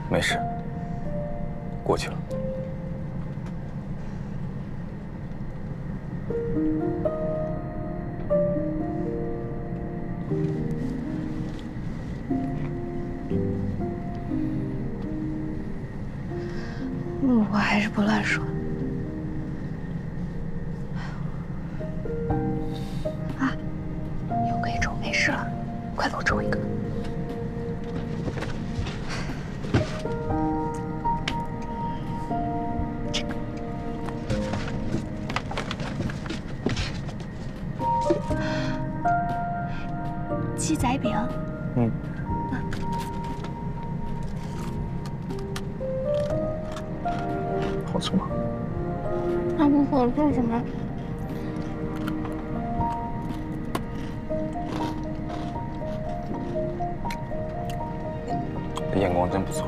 没事，过去了。我还是不乱说。啊，又可以抽，没事了，快给我抽一个。这个。鸡仔饼。嗯。好吃吗？那不好吃什么？眼光真不错。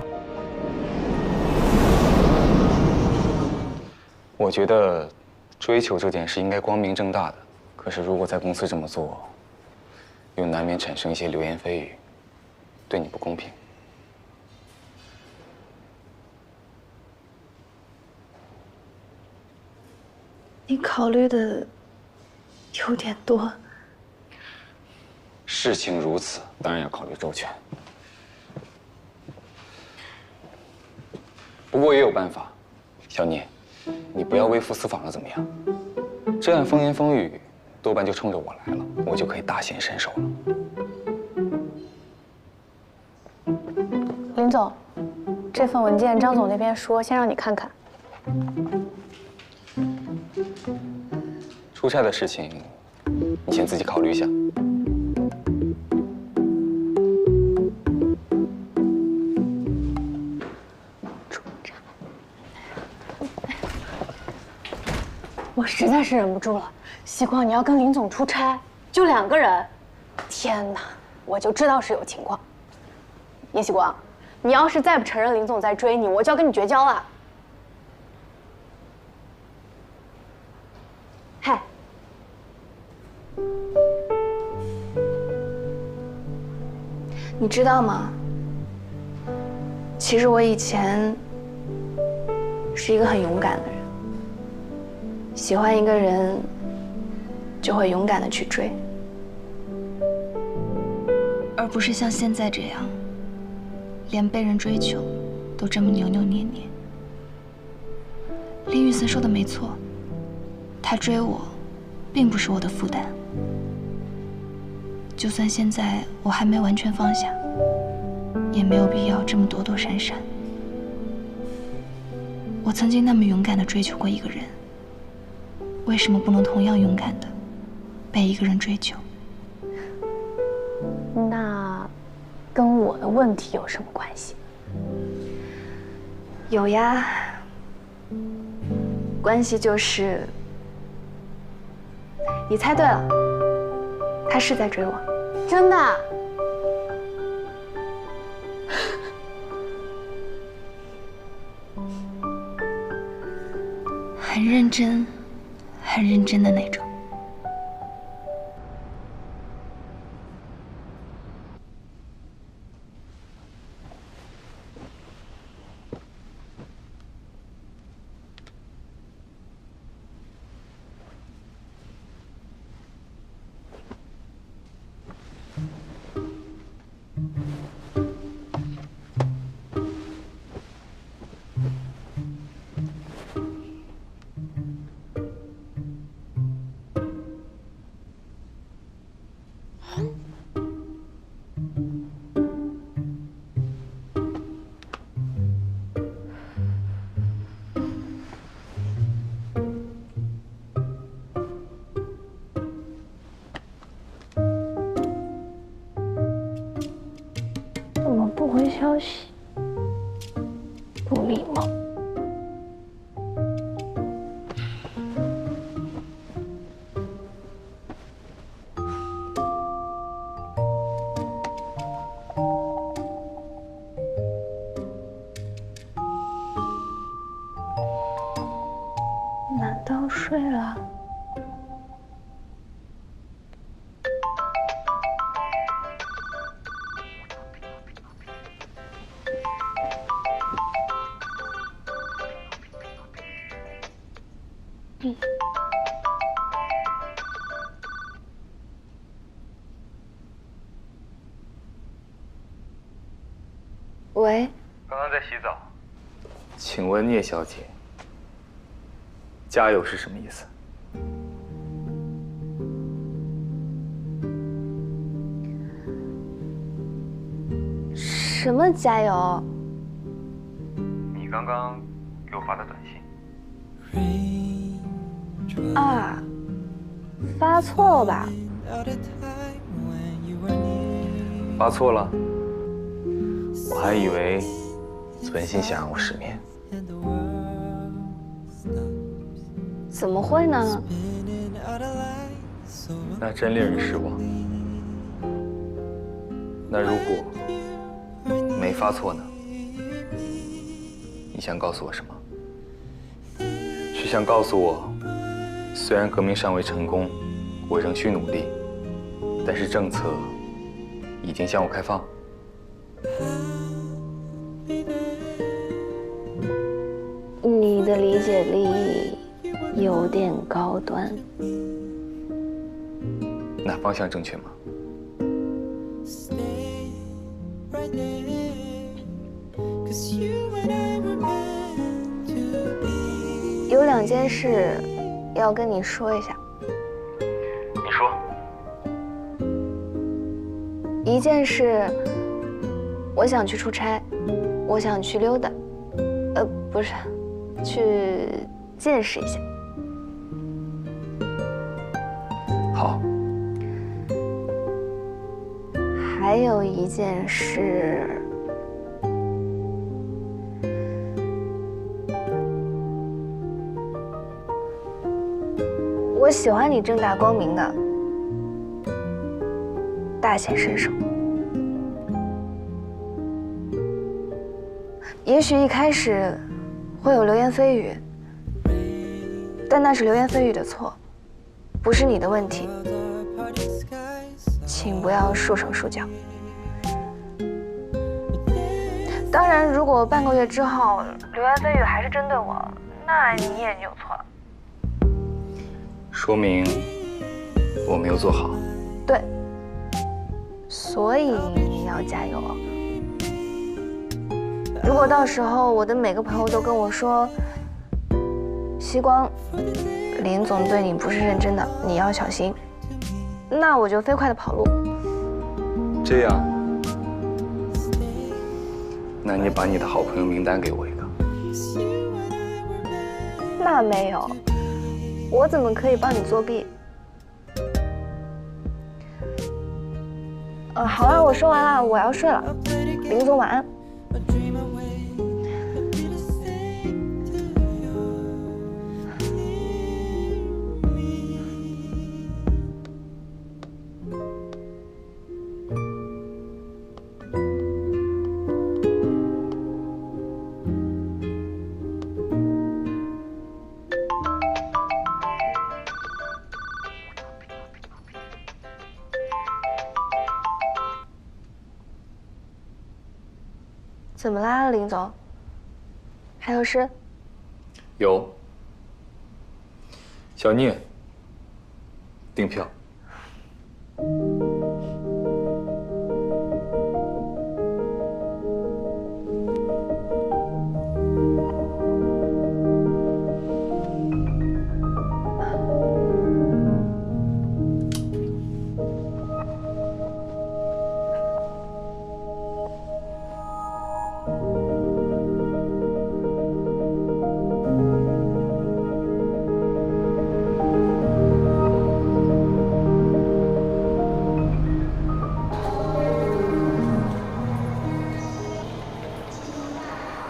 我觉得追求这件事应该光明正大的，可是如果在公司这么做，又难免产生一些流言蜚语，对你不公平。你考虑的有点多。事情如此，当然要考虑周全。不过也有办法，小聂，你不要微服私访了，怎么样？这样风言风语，多半就冲着我来了，我就可以大显身手了。林总，这份文件张总那边说先让你看看。出差的事情，你先自己考虑一下。我实在是忍不住了，希光你要跟林总出差，就2个人，天哪，我就知道是有情况。叶希光，你要是再不承认林总在追你，我就要跟你绝交了。嗨，你知道吗？其实我以前是一个很勇敢的人，喜欢一个人就会勇敢的去追，而不是像现在这样，连被人追求都这么扭扭捏捏。林雨森说的没错，他追我，并不是我的负担。就算现在我还没完全放下，也没有必要这么躲躲闪闪。我曾经那么勇敢地追求过一个人，为什么不能同样勇敢地被一个人追求？那跟我的问题有什么关系？有呀，关系就是你猜对了，他是在追我。真的？很认真，很认真的那种。怎么不回消息？不礼貌。难道睡了？喂，刚刚在洗澡。请问聂小姐，加油是什么意思？什么加油？你刚刚给我发的短信。啊，发错了吧？发错了？我还以为存心想让我失眠。怎么会呢？那真令人失望。那如果没发错呢？你想告诉我什么？是想告诉我，虽然革命尚未成功，我仍需努力，但是政策已经向我开放？你的理解力有点高端。那方向正确吗？有2件事要跟你说一下。你说。一件事，我想去出差，我想去溜达，不是，去见识一下。好。还有一件事，我喜欢你正大光明的大显身手。也许一开始会有流言蜚语，但那是流言蜚语的错，不是你的问题。请不要束手束脚。当然，如果半个月之后流言蜚语还是针对我，那你也扭错了。说明我没有做好。对，所以你要加油。如果到时候我的每个朋友都跟我说，希光，林总对你不是认真的，你要小心，那我就飞快的跑路。这样，那你把你的好朋友名单给我一个。那没有，我怎么可以帮你作弊？好了，我说完了，我要睡了。林总晚安。怎么啦，林总？还有事？有。小聂，订票。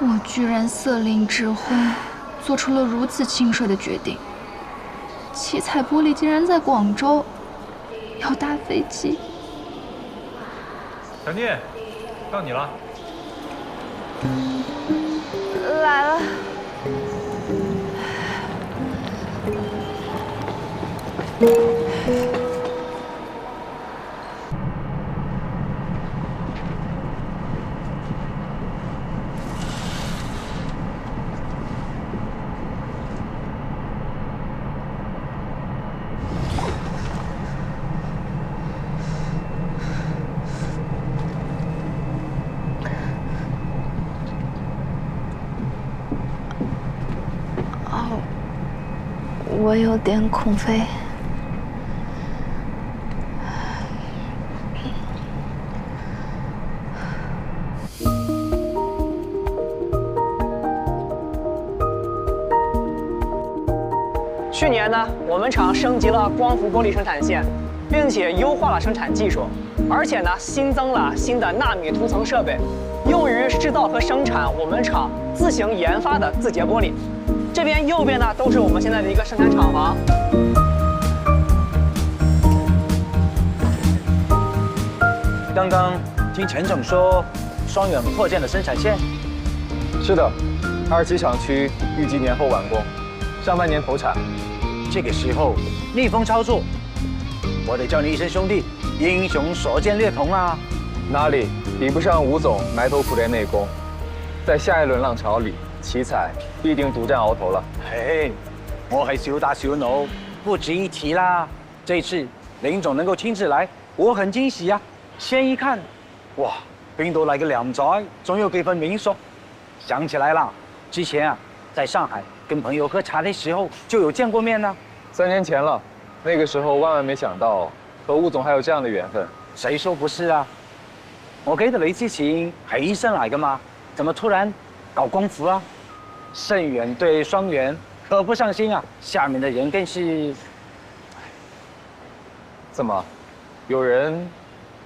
我居然色令智昏，做出了如此轻率的决定。七彩玻璃竟然在广州，要搭飞机。小聂，到你了。来了。我有点恐飞。去年呢，我们厂升级了光伏玻璃生产线，并且优化了生产技术，而且呢，新增了新的纳米涂层设备，用于制造和生产我们厂自行研发的自洁玻璃。这边右边呢，都是我们现在的一个生产厂房。刚刚听陈总说，双远扩建了生产线。是的，27厂区预计年后完工，上半年投产。这个时候逆风操作，我得叫你一声兄弟，英雄所见略同啊！哪里比不上吴总埋头苦练内功，在下一轮浪潮里，奇才必定独占鳌头了。嘿，我係小打小鬧，不值一提啦。这次林總能夠親自來，我很驚喜啊！先一看，哇，邊度來個靚仔，總有幾分民俗。想起來了，之前啊，在上海跟朋友喝茶的時候就有見過面呢。3年前了，那个时候万万没想到和吴总还有这样的缘分。誰說不是啊？我記得你之前係醫生嚟噶嘛，怎麼突然搞光伏啊？盛遠對雙遠可不上心啊，下面的人更是……怎么，有人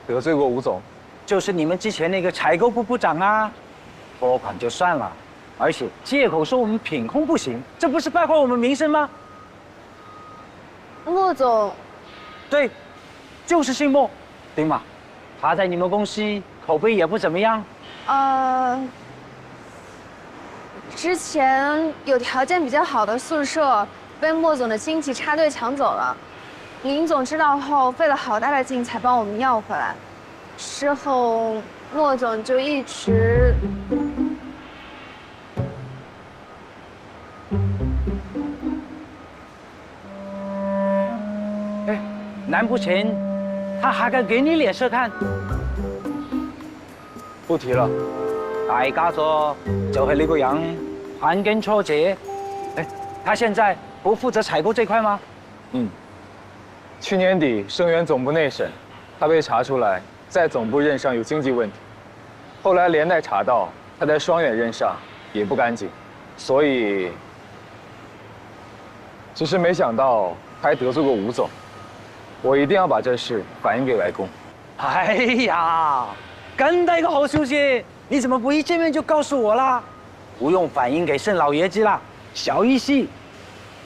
得罪过吴总？就是你们之前那个采购部部長啊，撥款就算了，而且借口說我們品控不行，這不是敗壞我們名聲嗎？莫总，對，就是姓莫，對嗎？他在你們公司口碑也不怎麼樣。之前有条件比较好的宿舍被莫总的亲戚插队抢走了，林总知道后费了好大的劲才帮我们要回来。之后莫总就一直……哎，難不成他還敢給你臉色看？不提了。大家咗就係你個人盤根錯節。哎，他現在不負責採購這塊嗎？去年底盛源总部内审，他被查出来在总部任上有经济问题，后来连带查到他在双远任上也不干净，所以只是没想到他还得罪过吴总，我一定要把这事反映给外公。哎呀，咁大個好消息，你怎麼不一見面就告訴我啦？不用反映給盛老爺知啦，小意思。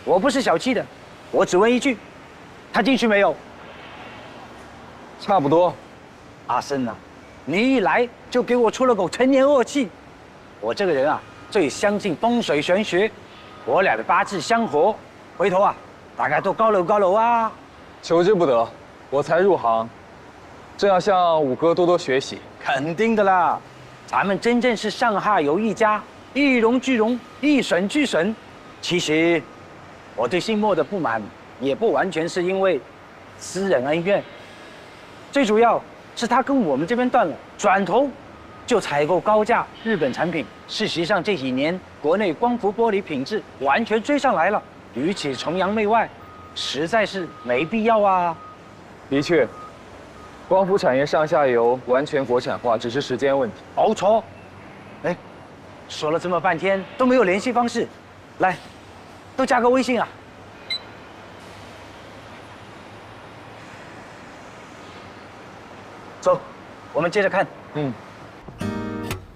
我不是小氣的，我只問一句，他進去沒有？差不多。阿盛啊，你一來就給我出了口陳年惡氣。我這個人啊，最相信風水玄學，我倆的八字相合，回頭啊，大家都交流交流啊。求之不得，我才入行，正要向五哥多多學習。肯定的啦，咱們真正是上下游一家，一榮俱榮，一損俱損。其實我對姓莫的不滿，也不完全是因為私人恩怨，最主要是他跟我們這邊斷了，轉頭就採購高價日本產品。事實上這幾年國內光伏玻璃品質完全追上來了，與其崇洋媚外，實在是沒必要啊。的確，光伏產業上下游完全國產化只是時間問題。冇錯。哎，說了這麼半天都沒有聯繫方式，來，都加個微信啊。走，我們接着看。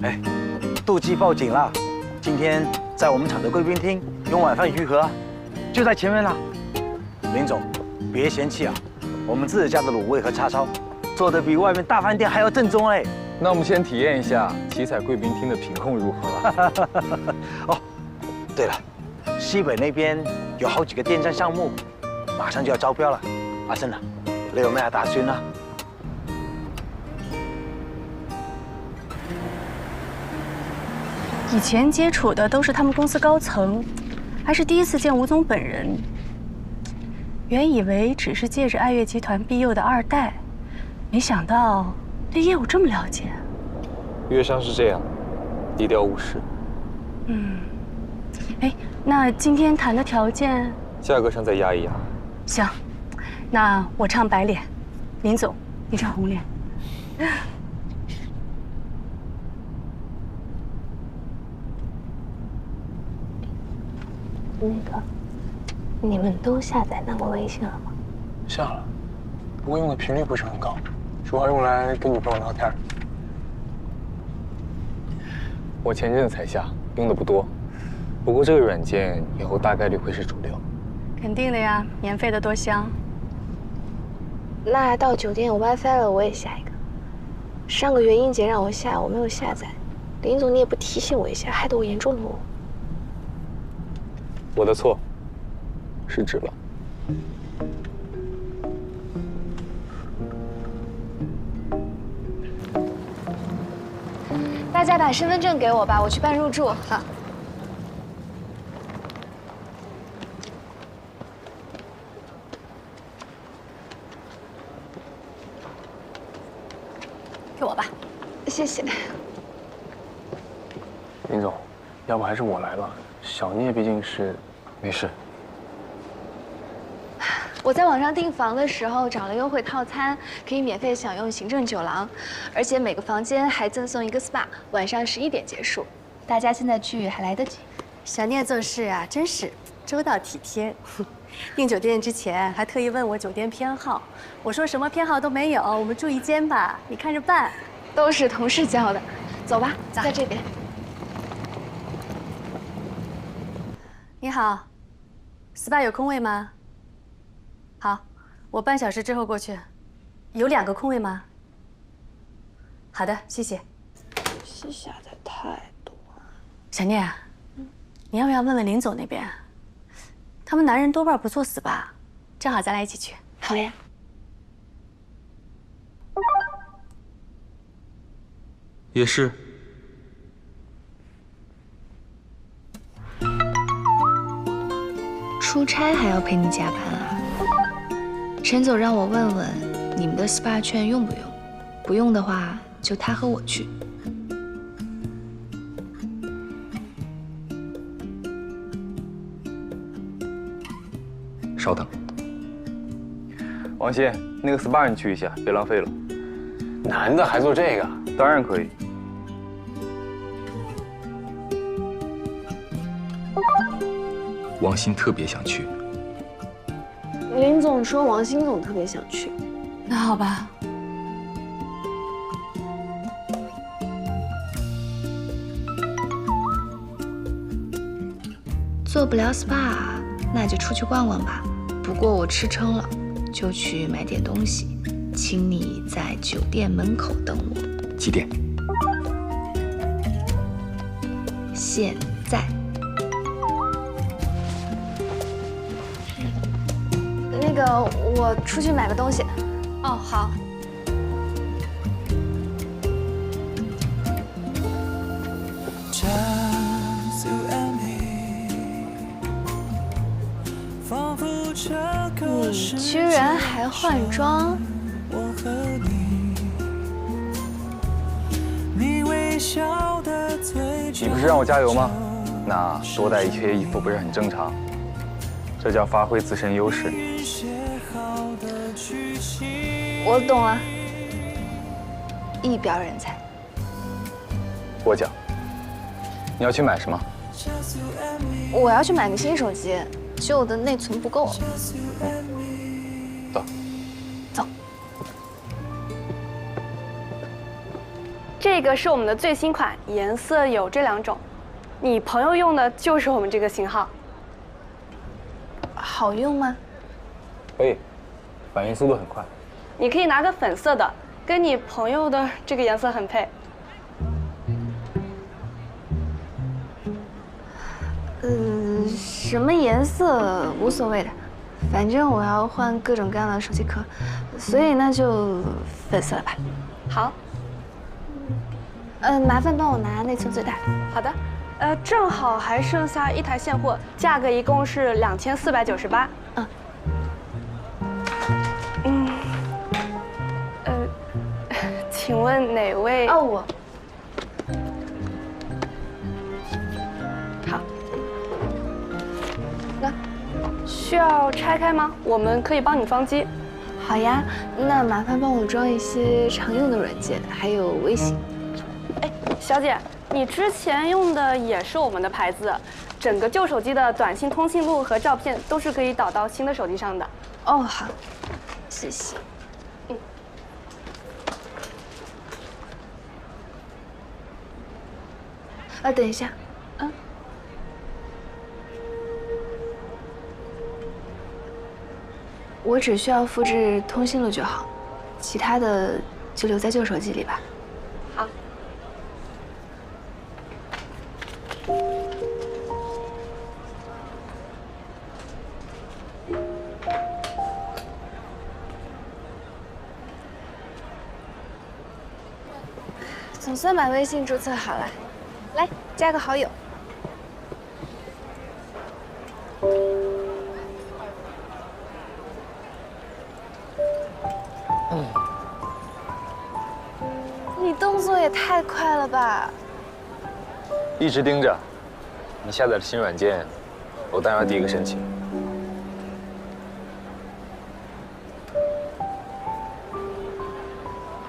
哎，妒忌報警了，今天在我們廠的貴賓廳用晚飯預盒，就在前面啦。林總，別嫌棄啊，我們自己家的滷味和叉燒做得比外面大飯店還要正宗哎。那我們先體驗一下奇彩貴賓廳的品控如何啊？哦，對了，西北那邊有好幾個電站項目，馬上就要招標了。阿盛啊，你有咩打算啊？以前接触的都是他们公司高层，还是第一次见吴总本人。原以为只是借着爱乐集团庇佑的二代，没想到对业务这么了解。约商是这样，低调务实。哎，那今天谈的条件，价格上再压一压。行，那我唱白脸，林总你唱红脸。那个，你们都下载那个微信了吗？下了，不过用的频率不是很高，主要用来跟女朋友聊天。我前阵子才下，用的不多。不过这个软件以后大概率会是主流。肯定的呀，免费的多香。那到酒店有 WiFi 了，我也下一个。上个月英姐让我下，我没有下载。林总，你也不提醒我一下，害得我严重落伍。我的错，失职了。大家把身份证给我吧，我去办入住。好。给我吧。谢谢。林总，要不还是我来吧，小聂毕竟是……没事。我在网上订房的时候找了优惠套餐，可以免费享用行政酒廊，而且每个房间还赠送一个 SPA， 晚上11点结束。大家现在去还来得及。小聂做事啊，真是周到体贴。订酒店之前还特意问我酒店偏好，我说什么偏好都没有，我们住一间吧，你看着办。都是同事教的。走吧，在这边。你好 ，SPA 有空位吗？好，我半小时之后过去。有2个空位吗？好的，谢谢。是下载太多。小聂，你要不要问问林总那边？他们男人多半不做 SPA， 正好咱俩一起去。好呀。也是。出差还要陪你加班啊？陈总让我问问你们的 SPA 券用不用，不用的话就他和我去。稍等，王鑫，那个 SPA 你去一下，别浪费了。男的还做这个？当然可以。王鑫特别想去。林总说王鑫总特别想去。那好吧。做不了 SPA， 那就出去逛逛吧。不过我吃撑了，就去买点东西，请你在酒店门口等我。几点？现在。那个，我出去买个东西。哦，好。你居然还换装？你不是让我加油吗？那多带一些衣服不是很正常？这叫发挥自身优势。我懂了，一表人才。我讲，你要去买什么？我要去买个新手机，旧的内存不够。走。走。这个是我们的最新款，颜色有这2种。你朋友用的就是我们这个型号。好用吗？可以，反应速度很快。你可以拿个粉色的，跟你朋友的这个颜色很配。什么颜色无所谓的，反正我要换各种各样的手机壳，所以那就粉色的吧。好。麻烦帮我拿内存最大的。好的。正好还剩下1台现货，价格一共是2498。请问哪位？哦，我。好。来，需要拆开吗？我们可以帮你装机。好呀，那麻烦帮我装一些常用的软件，还有微信。哎，小姐，你之前用的也是我们的牌子，整个旧手机的短信通讯录和照片都是可以导到新的手机上的。哦，好，谢谢。等一下，我只需要复制通讯录就好，其他的就留在旧手机里吧。好。总算把微信注册好了，来加个好友。你动作也太快了吧！一直盯着。你下载了新软件，我当然要第一个申请。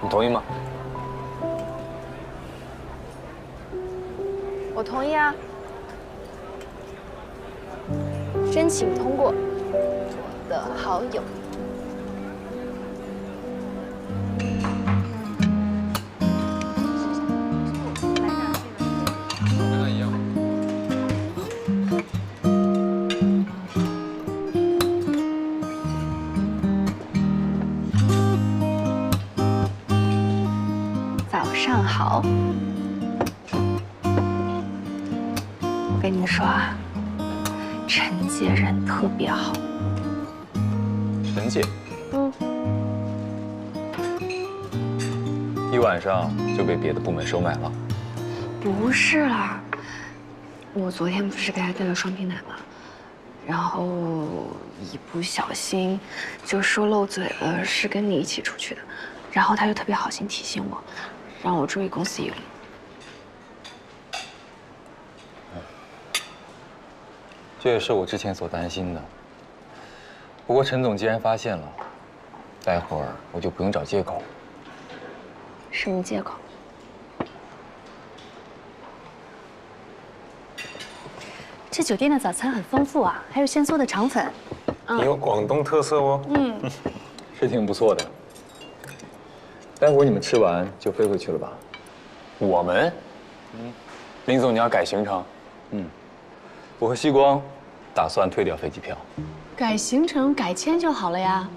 你同意吗？我同意啊。申请通过，我的好友。早上好。我跟你说啊，陈姐人特别好。陈姐。一晚上就被别的部门收买了？不是啦，我昨天不是给她带了双皮奶吗？然后一不小心就说漏嘴了，是跟你一起出去的。然后她就特别好心提醒我，让我注意公司有礼。这也是我之前所担心的。不过陈总既然发现了，待会儿我就不用找借口。什么借口？这酒店的早餐很丰富啊，还有现做的肠粉。你有广东特色哦。是挺不错的。待会儿你们吃完就飞回去了吧？我们？林总，你要改行程？我和西光打算退掉飞机票。改行程改签就好了呀，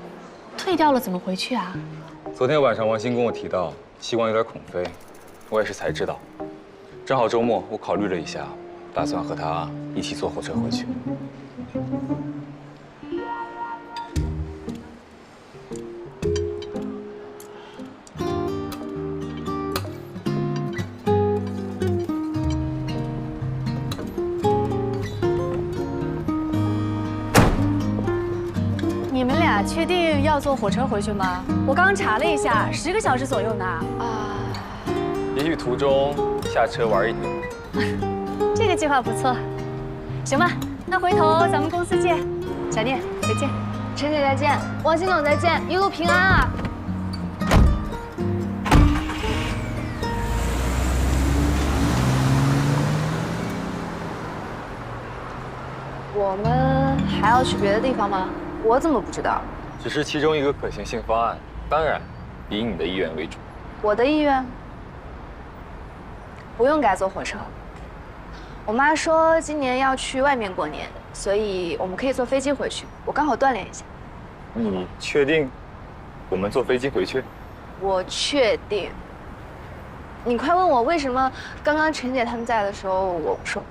退掉了怎么回去啊？昨天晚上王鑫跟我提到，西光有点恐飞，我也是才知道。正好周末，我考虑了一下，打算和他一起坐火车回去。你们俩确定要坐火车回去吗？我刚查了一下，10个小时左右呢。也许途中下车玩一天。这个计划不错。行吧，那回头咱们公司见。小念，再见。陈姐再见，王鑫总再见，一路平安啊！我们还要去别的地方吗？我怎么不知道？只是其中一个可行性方案，当然以你的意愿为主。我的意愿不用改坐火车。我妈说今年要去外面过年，所以我们可以坐飞机回去。我刚好锻炼一下。你确定我们坐飞机回去？我确定。你快问我为什么刚刚陈姐他们在的时候我不说？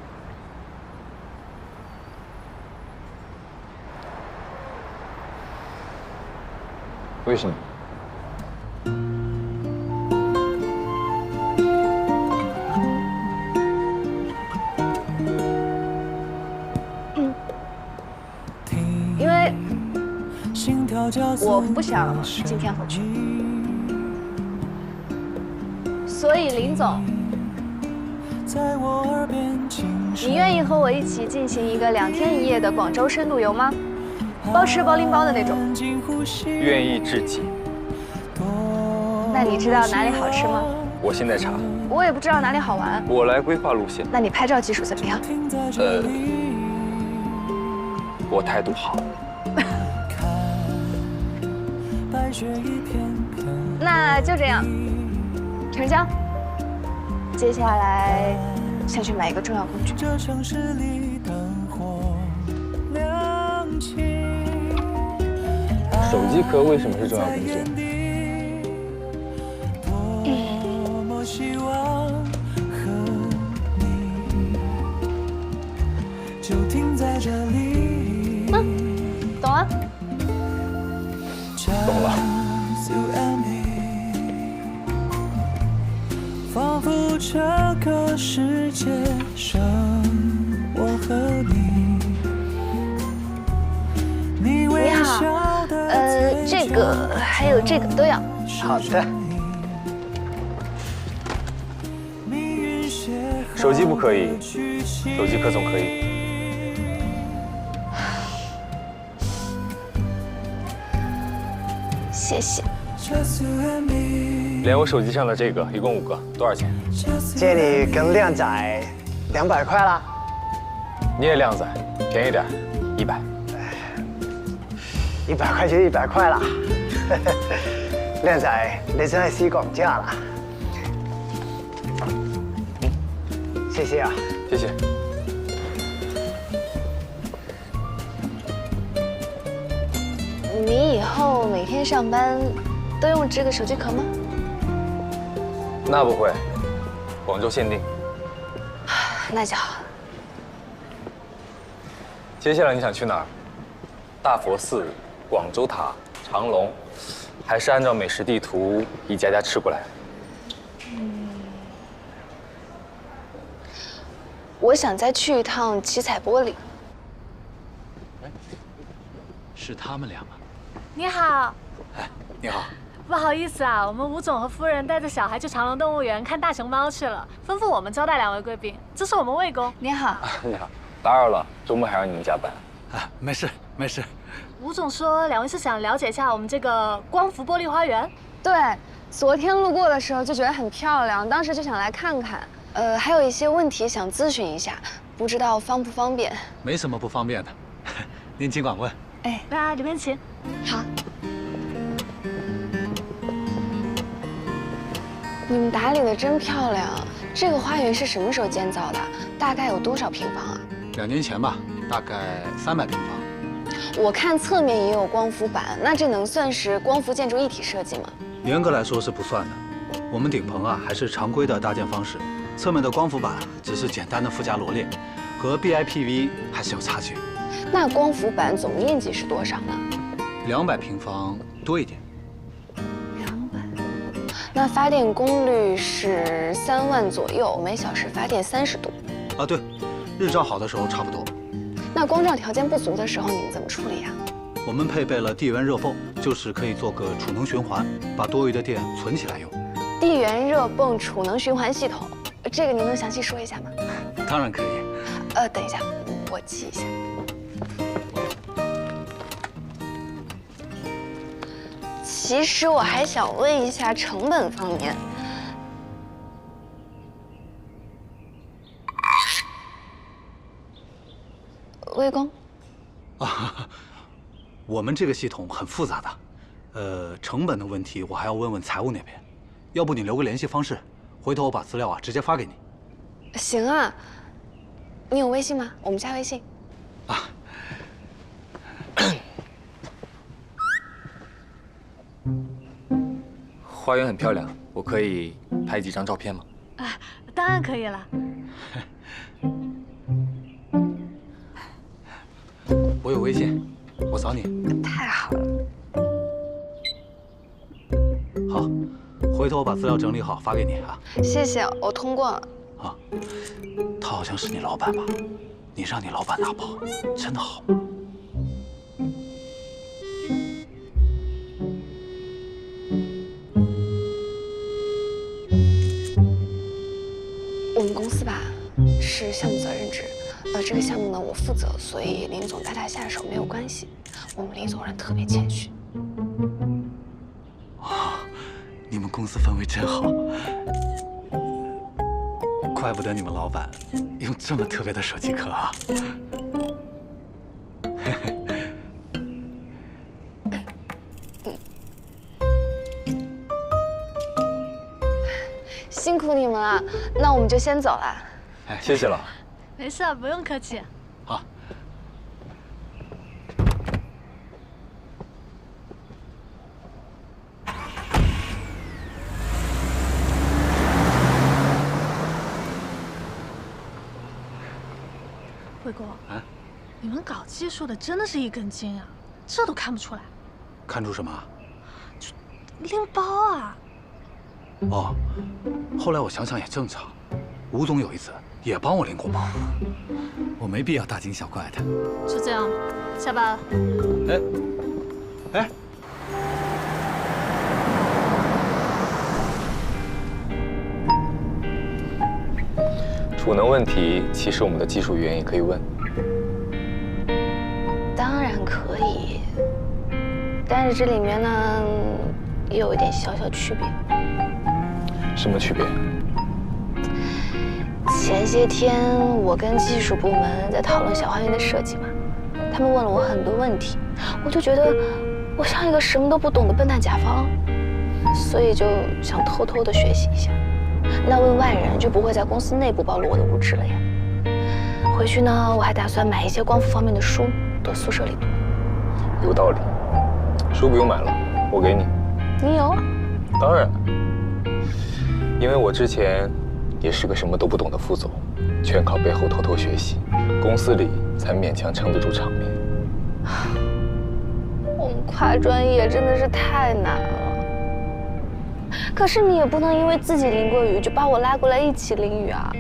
为什么？因为我不想今天回去，所以林总，你愿意和我一起进行一个2天1夜的广州深度游吗？包吃包拎包的那种。愿意至极。那你知道哪里好吃吗？我现在查，我也不知道哪里好玩。我来规划路线。那你拍照技术怎么样？我态度好。那就这样，成交。接下来先去买一个重要工具。手机壳为什么是重要工具？懂了。懂了。仿佛这个世界剩我和你。你好，这个还有这个都要。好的。手机不可以，手机壳总可以。谢谢。连我手机上的这个，一共5个，多少钱？借你跟靓仔200块啦。你也靓仔，便宜点，100。100块就100块啦。靓仔，你真係私講價啦。謝謝啊。謝謝。你以后每天上班都用这个手机壳吗？那不会，广州限定。那就好。接下来你想去哪儿？大佛寺、广州塔、长隆，还是按照美食地图一家家吃过来？我想再去一趟七彩玻璃。是他们俩吗？你好。哎，你好。不好意思啊，我们吴总和夫人带着小孩去长隆动物园看大熊猫去了，吩咐我们招待2位贵宾。这是我们魏工。你好。你好，打扰了，周末还让你们加班。啊，没事没事。吴总说2位是想了解一下我们这个光伏玻璃花园。对，昨天路过的时候就觉得很漂亮，当时就想来看看。还有一些问题想咨询一下，不知道方不方便？没什么不方便的，您尽管问。哎，那里面请。好。你们打理的真漂亮，这个花园是什么时候建造的？大概有多少平方啊2年前吧，大概300平方。我看侧面也有光伏板，那这能算是光伏建筑一体设计吗？严格来说是不算的，我们顶棚啊还是常规的搭建方式，侧面的光伏板只是简单的附加罗列，和 BIPV 还是有差距。那光伏板总面积是多少呢？200平方多一点。那发电功率是3万左右，每小时发电30度。啊，对，日照好的时候差不多。那光照条件不足的时候，你们怎么处理呀？我们配备了地缘热泵，就是可以做个储能循环，把多余的电存起来用。地缘热泵储能循环系统，这个您能详细说一下吗？当然可以。等一下，我记一下。其实我还想问一下成本方面。魏工。啊，我们这个系统很复杂的，成本的问题我还要问问财务那边，要不你留个联系方式，回头我把资料啊直接发给你。行啊，你有微信吗？我们加微信。啊。花园很漂亮，我可以拍几张照片吗？啊，当然可以了。我有微信，我扫你。太好了。好，回头我把资料整理好发给你啊。谢谢，我通过了。啊，他好像是你老板吧？你让你老板拿包，真的好吗？我们公司吧是项目责任制，这个项目呢我负责，所以林总带他下手没有关系。我们林总人特别谦虚。你们公司氛围真好，怪不得你们老板用这么特别的手机壳啊！辛苦你们了，那我们就先走了。哎，谢谢了。没事，不用客气。好。魏公，你们搞技术的真的是一根筋啊，这都看不出来。看出什么？拎包啊！哦，后来我想想也正常，吴总有一次也帮我拎过包，我没必要大惊小怪的。就这样，下班了。哎，储能问题，其实我们的技术员也可以问。当然可以，但是这里面呢，也有一点小小区别。什么区别？前些天我跟技术部门在讨论小花园的设计嘛，他们问了我很多问题，我就觉得我像一个什么都不懂的笨蛋甲方，所以就想偷偷的学习一下。那问外人就不会在公司内部暴露我的无知了呀。回去呢，我还打算买一些光伏方面的书，到宿舍里读。有道理，书不用买了，我给你。你有？当然，因为我之前也是个什么都不懂的副总，全靠背后偷偷学习，公司里才勉强撑得住场面。我们跨专业真的是太难了。可是你也不能因为自己淋过雨就把我拉过来一起淋雨啊！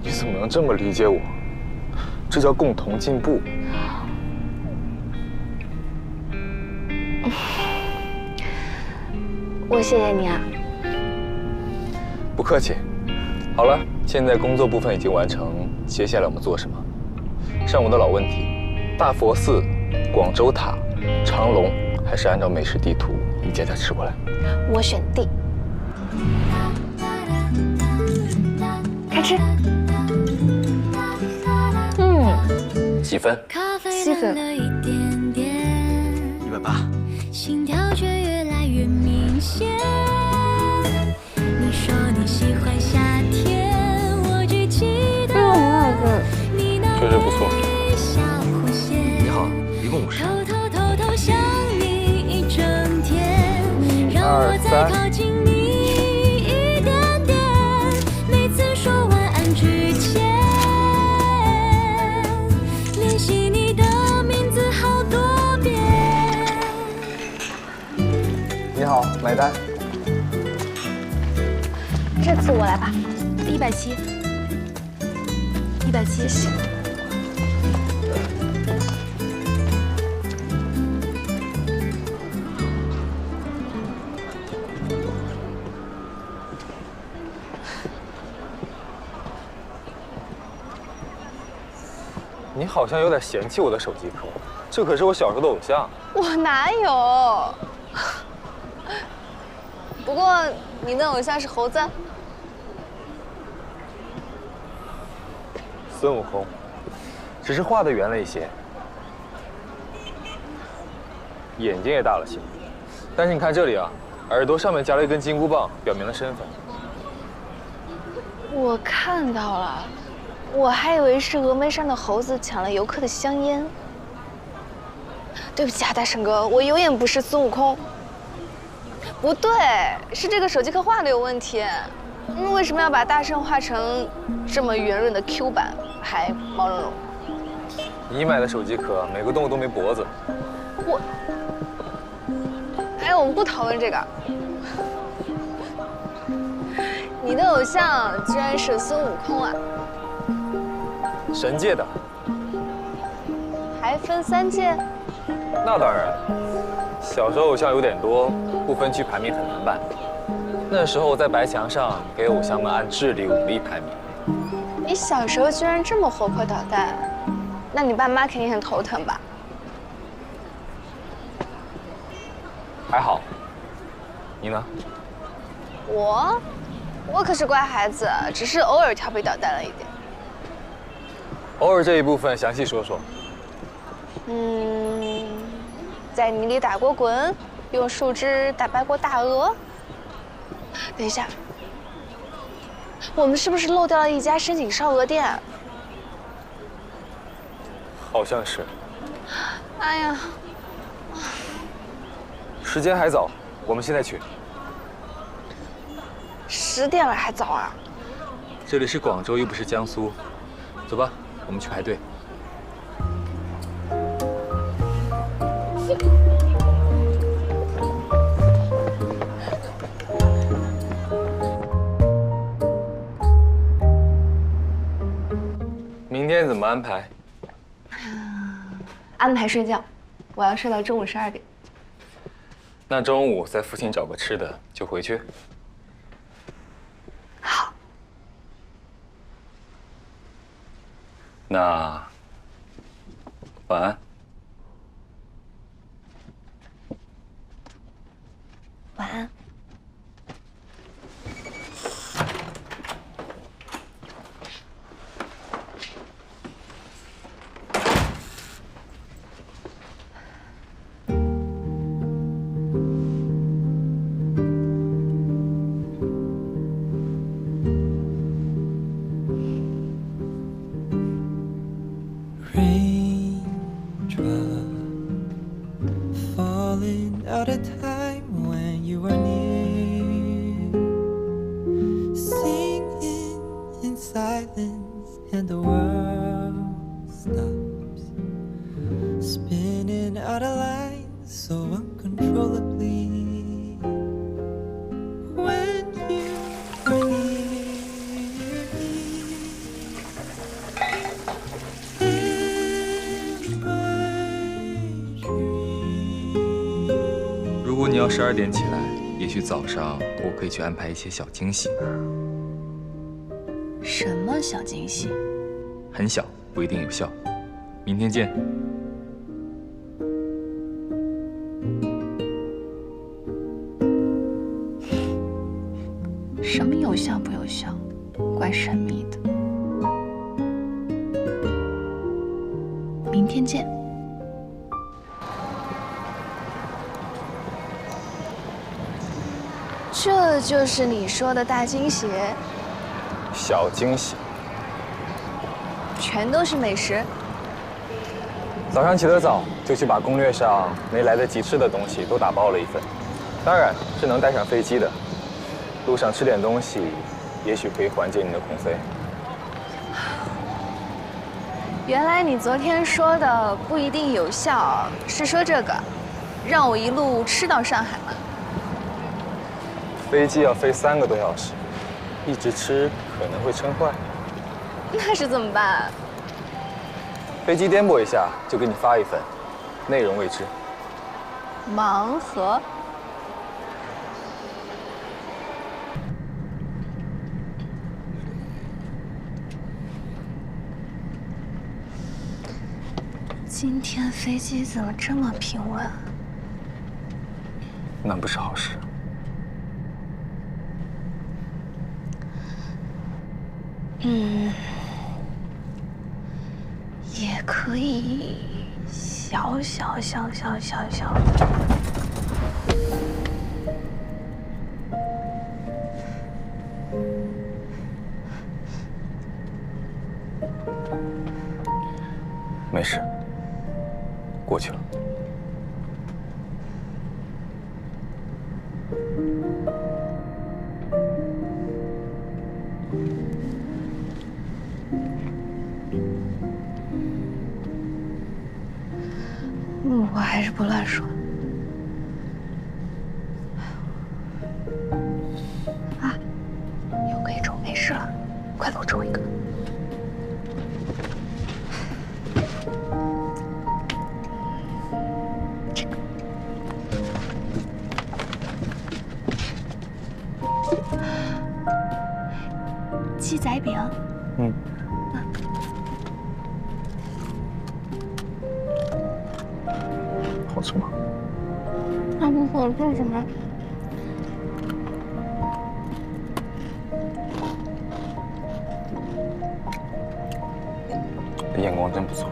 你怎么能这么理解我？这叫共同进步。我谢谢你啊。不客气。好了，现在工作部分已经完成，接下来我们做什么？上午的老问题：大佛寺、广州塔、长隆，还是按照美食地图一家家吃过来？我选 D。开吃。几分？7分。180。心跳却越来越明显。你说你喜欢夏天，我只记得你那确实不错。你好，一共50。偷偷想你一整天，让我再靠近你一点点。每次说晚安之前，练习你的名字好多遍。你好，买单。这次我来吧。170。170。你好像有点嫌弃我的手机壳，这可是我小时候的偶像。我哪有？不过你的偶像是猴子。孙悟空，只是画的圆了一些，眼睛也大了些。但是你看这里啊，耳朵上面夹了一根金箍棒，表明了身份。我看到了，我还以为是峨眉山的猴子抢了游客的香烟。对不起啊，大圣哥，我有眼不识孙悟空。不对，是这个手机壳画的有问题。为什么要把大圣画成这么圆润的 Q 版，还毛茸茸？你买的手机壳每个动物都没脖子。哎，我们不讨论这个。你的偶像居然是孙悟空啊！神界的。还分3届？那当然，小时候偶像有点多，不分区排名很难办。那时候在白墙上给偶像们按智力、武力排名。你小时候居然这么活泼捣蛋，那你爸妈肯定很头疼吧？还好。你呢？我可是乖孩子，只是偶尔调皮捣蛋了一点。偶尔这一部分详细说说。在泥里打过滚，用树枝打败过大鹅。等一下，我们是不是漏掉了一家深井烧鹅店？好像是。哎呀，时间还早，我们现在去。10点了还早啊？这里是广州，又不是江苏。走吧，我们去排队。明天怎么安排？安排睡觉，我要睡到中午12点。那中午在附近找个吃的就回去。好。那晚安。晚安。Out of time when you are near, singing in silence and the world stops, spinning out of line so uncontrollably. When you are near in my dreams. 如果你要12点起来，也许早上我可以去安排一些小惊喜。什么小惊喜？很小，不一定有效。明天见。什么有效不有效？怪神秘的。明天见。这就是你说的大惊喜？小惊喜，全都是美食。早上起得早，就去把攻略上没来得及吃的东西都打包了一份，当然是能带上飞机的。路上吃点东西，也许可以缓解你的恐飞。原来你昨天说的不一定有效，是说这个，让我一路吃到上海吗？飞机要飞3个多小时，一直吃可能会撑坏。那是怎么办？飞机颠簸一下就给你发一份，内容未知。盲盒。今天飞机怎么这么平稳？那不是好事。也可以小的。没事，过去了。我还是不乱说。啊，又可以抽没事了，快给我抽一个。这个。鸡仔饼。好吃吗？他们说我做什么？眼光真不错。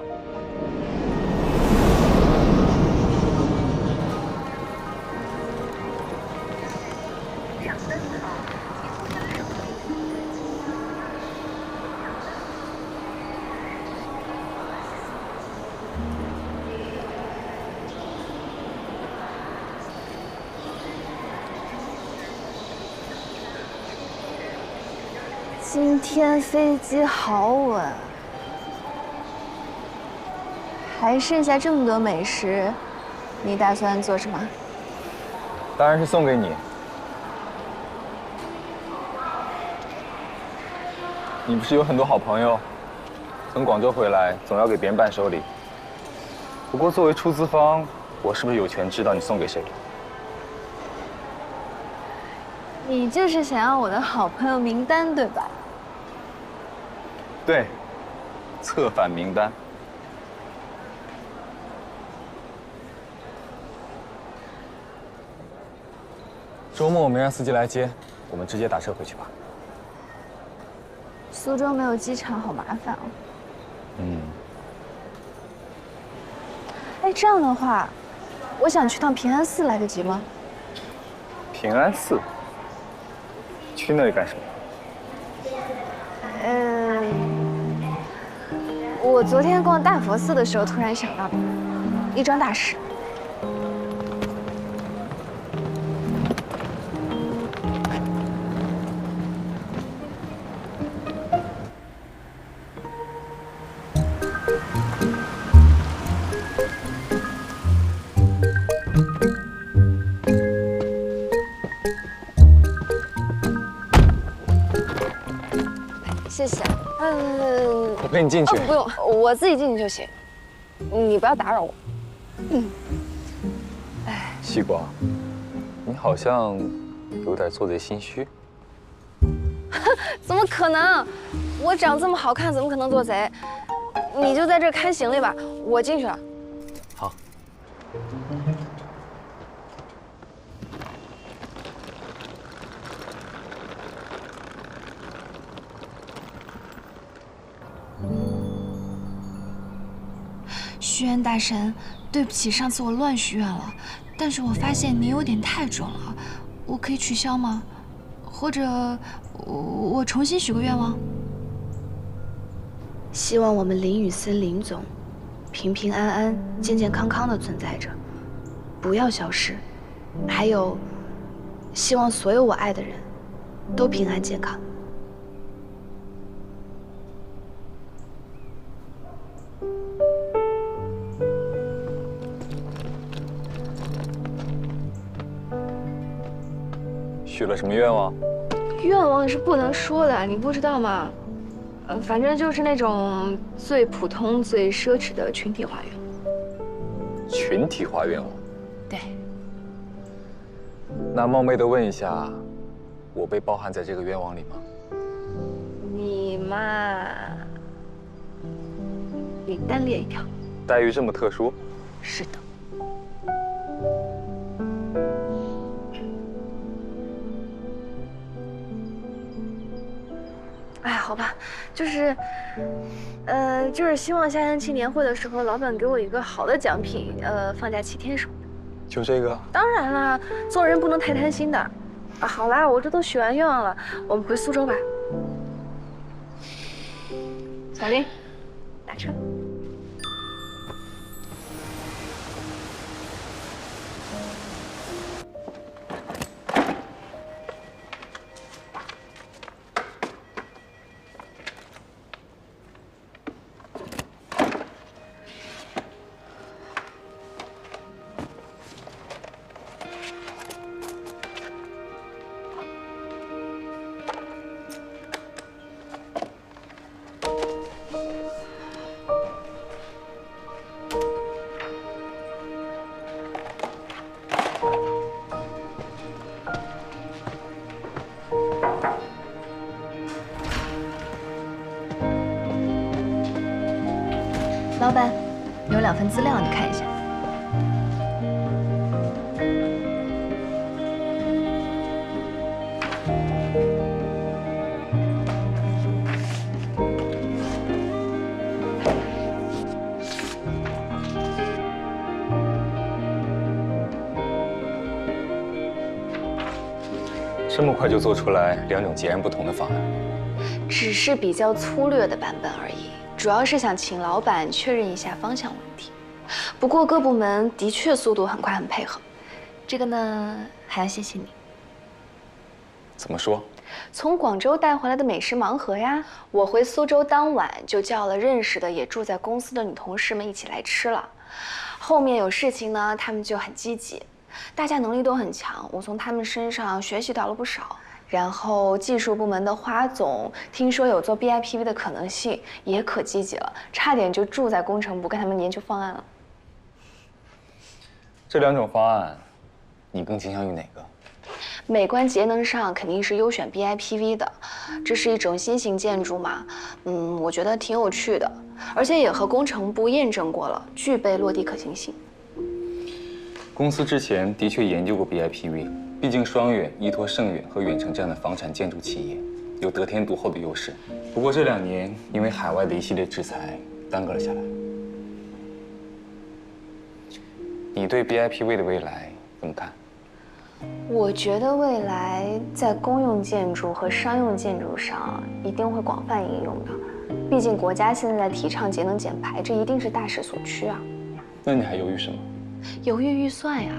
今天飞机好稳，还剩下这么多美食，你打算做什么？当然是送给你。你不是有很多好朋友，从广州回来总要给别人伴手礼。不过作为出资方，我是不是有权知道你送给谁？你就是想要我的好朋友名单，对吧？对，策反名单。周末我没让司机来接，我们直接打车回去吧。苏州没有机场，好麻烦哦。哎，这样的话，我想去趟平安寺，来得及吗？平安寺？去那里干什么？我昨天逛大佛寺的时候突然想到的，一桩大事。谢谢。我陪你进去。不用，我自己进去就行。你不要打扰我。西瓜，你好像有点做贼心虚。怎么可能？我长这么好看，怎么可能做贼？你就在这儿看行李吧，我进去了。好。虚渊大神，对不起，上次我乱许愿了，但是我发现你有点太准了，我可以取消吗？或者我重新许个愿望？希望我们林雨森林总平平安安、健健康康的存在着，不要消失。还有，希望所有我爱的人都平安健康。许了什么愿望？愿望是不能说的，你不知道吗？反正就是那种最普通、最奢侈的群体化愿望。群体化愿望。对。那冒昧的问一下，我被包含在这个愿望里吗？你嘛，你单列一条。待遇这么特殊？是的。哎，好吧，就是，就是希望下星期年会的时候，老板给我一个好的奖品，放假7天什么的。就这个？当然啦，做人不能太贪心的。啊，好啦，我这都许完愿望了，我们回苏州吧。小林，打车。老板，有2份资料，你看一下。这么快就做出来2种截然不同的方案？只是比较粗略的版本而已，主要是想请老板确认一下方向问题。不过各部门的确速度很快，很配合。这个呢，还要谢谢你。怎么说？从广州带回来的美食盲盒呀，我回苏州当晚就叫了认识的也住在公司的女同事们一起来吃了。后面有事情呢，他们就很积极，大家能力都很强，我从他们身上学习到了不少。然后技术部门的花总听说有做 BIPV 的可能性，也可积极了，差点就住在工程部跟他们研究方案了。这2种方案，你更倾向于哪个？美观节能上肯定是优选 BIPV 的，这是一种新型建筑嘛，我觉得挺有趣的，而且也和工程部验证过了，具备落地可行性。公司之前的确研究过 BIPV， 毕竟双远依托盛远和远程这样的房产建筑企业，有得天独厚的优势。不过这2年因为海外的一系列制裁耽搁了下来。你对 BIPV 的未来怎么看？我觉得未来在公用建筑和商用建筑上一定会广泛应用的，毕竟国家现在在提倡节能减排，这一定是大势所趋啊。那你还犹豫什么？犹豫预算呀。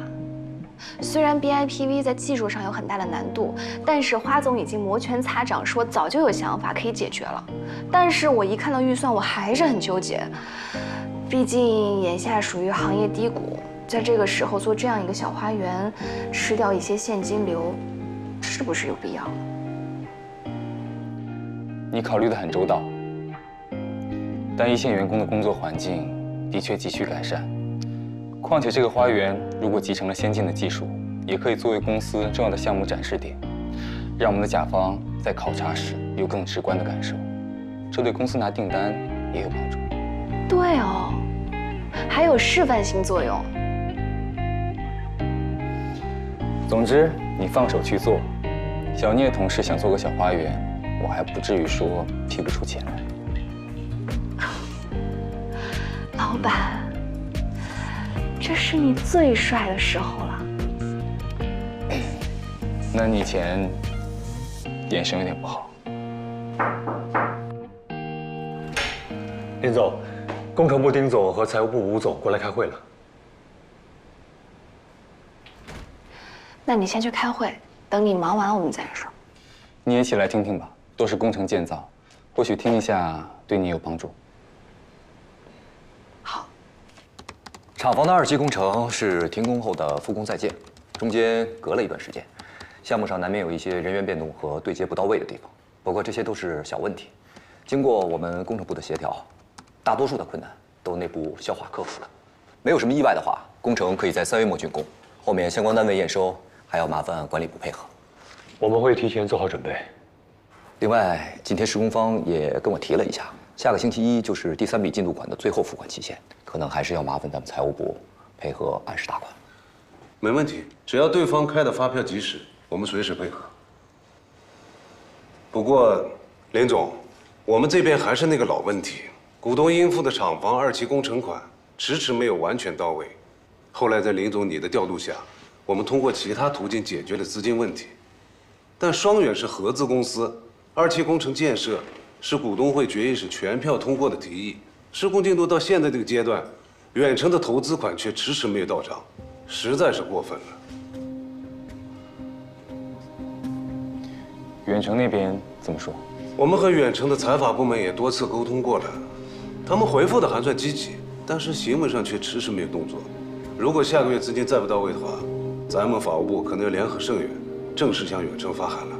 虽然 BIPV 在技术上有很大的难度，但是花总已经摩拳擦掌说早就有想法可以解决了。但是我一看到预算，我还是很纠结，毕竟眼下属于行业低谷。在这个时候做这样一个小花园，吃掉一些现金流，是不是有必要？你考虑得很周到，但一线员工的工作环境的确急需改善。况且这个花园如果集成了先进的技术，也可以作为公司重要的项目展示点，让我们的甲方在考察时有更直观的感受，这对公司拿订单也有帮助。对哦，还有示范性作用。总之，你放手去做。小聂同事想做个小花园，我还不至于说提不出钱来。老板，这是你最帅的时候了。那你以前眼神有点不好。林总，工程部丁总和财务部吴总过来开会了。那你先去开会，等你忙完我们再说。你也起来听听吧，都是工程建造，或许听一下对你有帮助。好。厂房的2期工程是停工后的复工在建，中间隔了一段时间，项目上难免有一些人员变动和对接不到位的地方。不过这些都是小问题，经过我们工程部的协调，大多数的困难都内部消化克服了。没有什么意外的话，工程可以在3月末竣工。后面相关单位验收还要麻烦管理部配合。我们会提前做好准备。另外，今天施工方也跟我提了一下，下个星期一就是第3笔进度款的最后付款期限，可能还是要麻烦咱们财务部配合按时打款。没问题，只要对方开的发票及时，我们随时配合。不过，林总，我们这边还是那个老问题，股东应付的厂房2期工程款迟迟没有完全到位。后来在林总你的调度下，我们通过其他途径解决了资金问题。但双远是合资公司，2期工程建设是股东会决议是全票通过的提议，施工进度到现在这个阶段，远程的投资款却迟迟没有到账，实在是过分了。远程那边怎么说？我们和远程的财法部门也多次沟通过了，他们回复的还算积极，但是行为上却迟迟没有动作。如果下个月资金再不到位的话，咱们法务部可能要联合盛远，正式向远程发函了。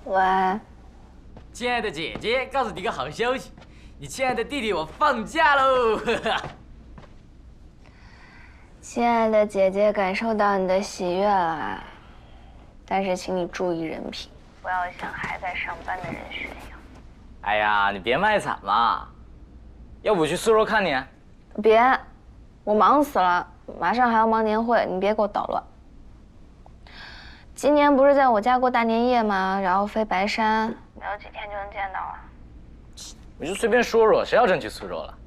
喂，亲爱的姐姐，告诉你个好消息，你亲爱的弟弟我放假喽！亲爱的姐姐，感受到你的喜悦了，但是请你注意人品，不要像还在上班的人选一样。哎呀，你别卖惨嘛！要不去苏州看你？别，我忙死了，马上还要忙年会，你别给我捣乱。今年不是在我家过大年夜吗？然后飞白山，没有几天就能见到了。我就随便说说，谁要真去苏州了？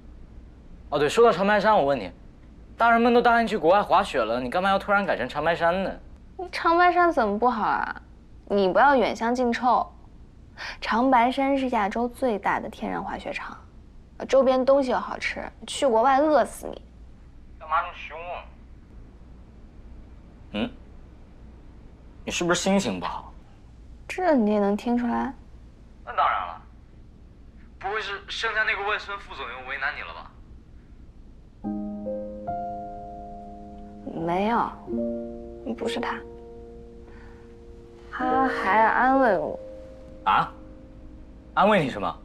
哦，对，说到长白山，我问你，大人们都答应去国外滑雪了，你干嘛要突然改成长白山呢？长白山怎么不好啊？你不要远香近臭。长白山是亚洲最大的天然滑雪场，周边东西又好吃，去国外饿死你。干嘛这么凶啊？嗯？你是不是心情不好？这你也能听出来？那当然了，不会是剩下那个外孙副总又为难你了吧？没有，不是他，他还安慰我。啊？安慰你什么？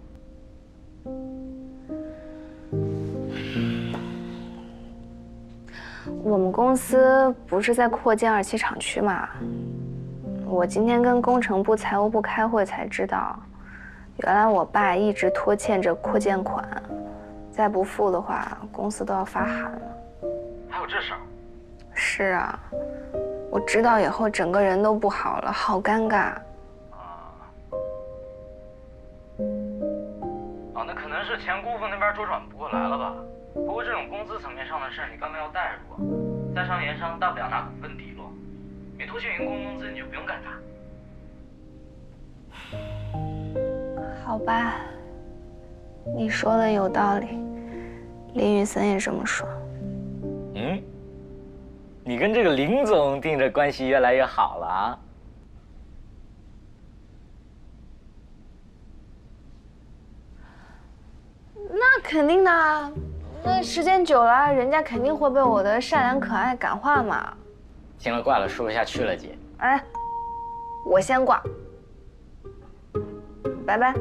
我们公司不是在扩建2期厂区嘛？我今天跟工程部、财务部开会才知道，原来我爸一直拖欠着扩建款，再不付的话，公司都要发函了。还有这事儿？是啊，我知道以后整个人都不好了，好尴尬。哦，那可能是前姑父那边周转不过来了吧？不过这种工资层面上的事，你干嘛要带入？在商言商，大不了拿股份抵落。你拖欠员工工资，你就不用干啥。好吧，你说的有道理，林雨森也这么说。嗯，你跟这个林总盯着关系越来越好了啊？那肯定的啊，那时间久了，人家肯定会被我的善良可爱感化嘛。行了，挂了，说不下去了，姐。哎，我先挂，拜拜，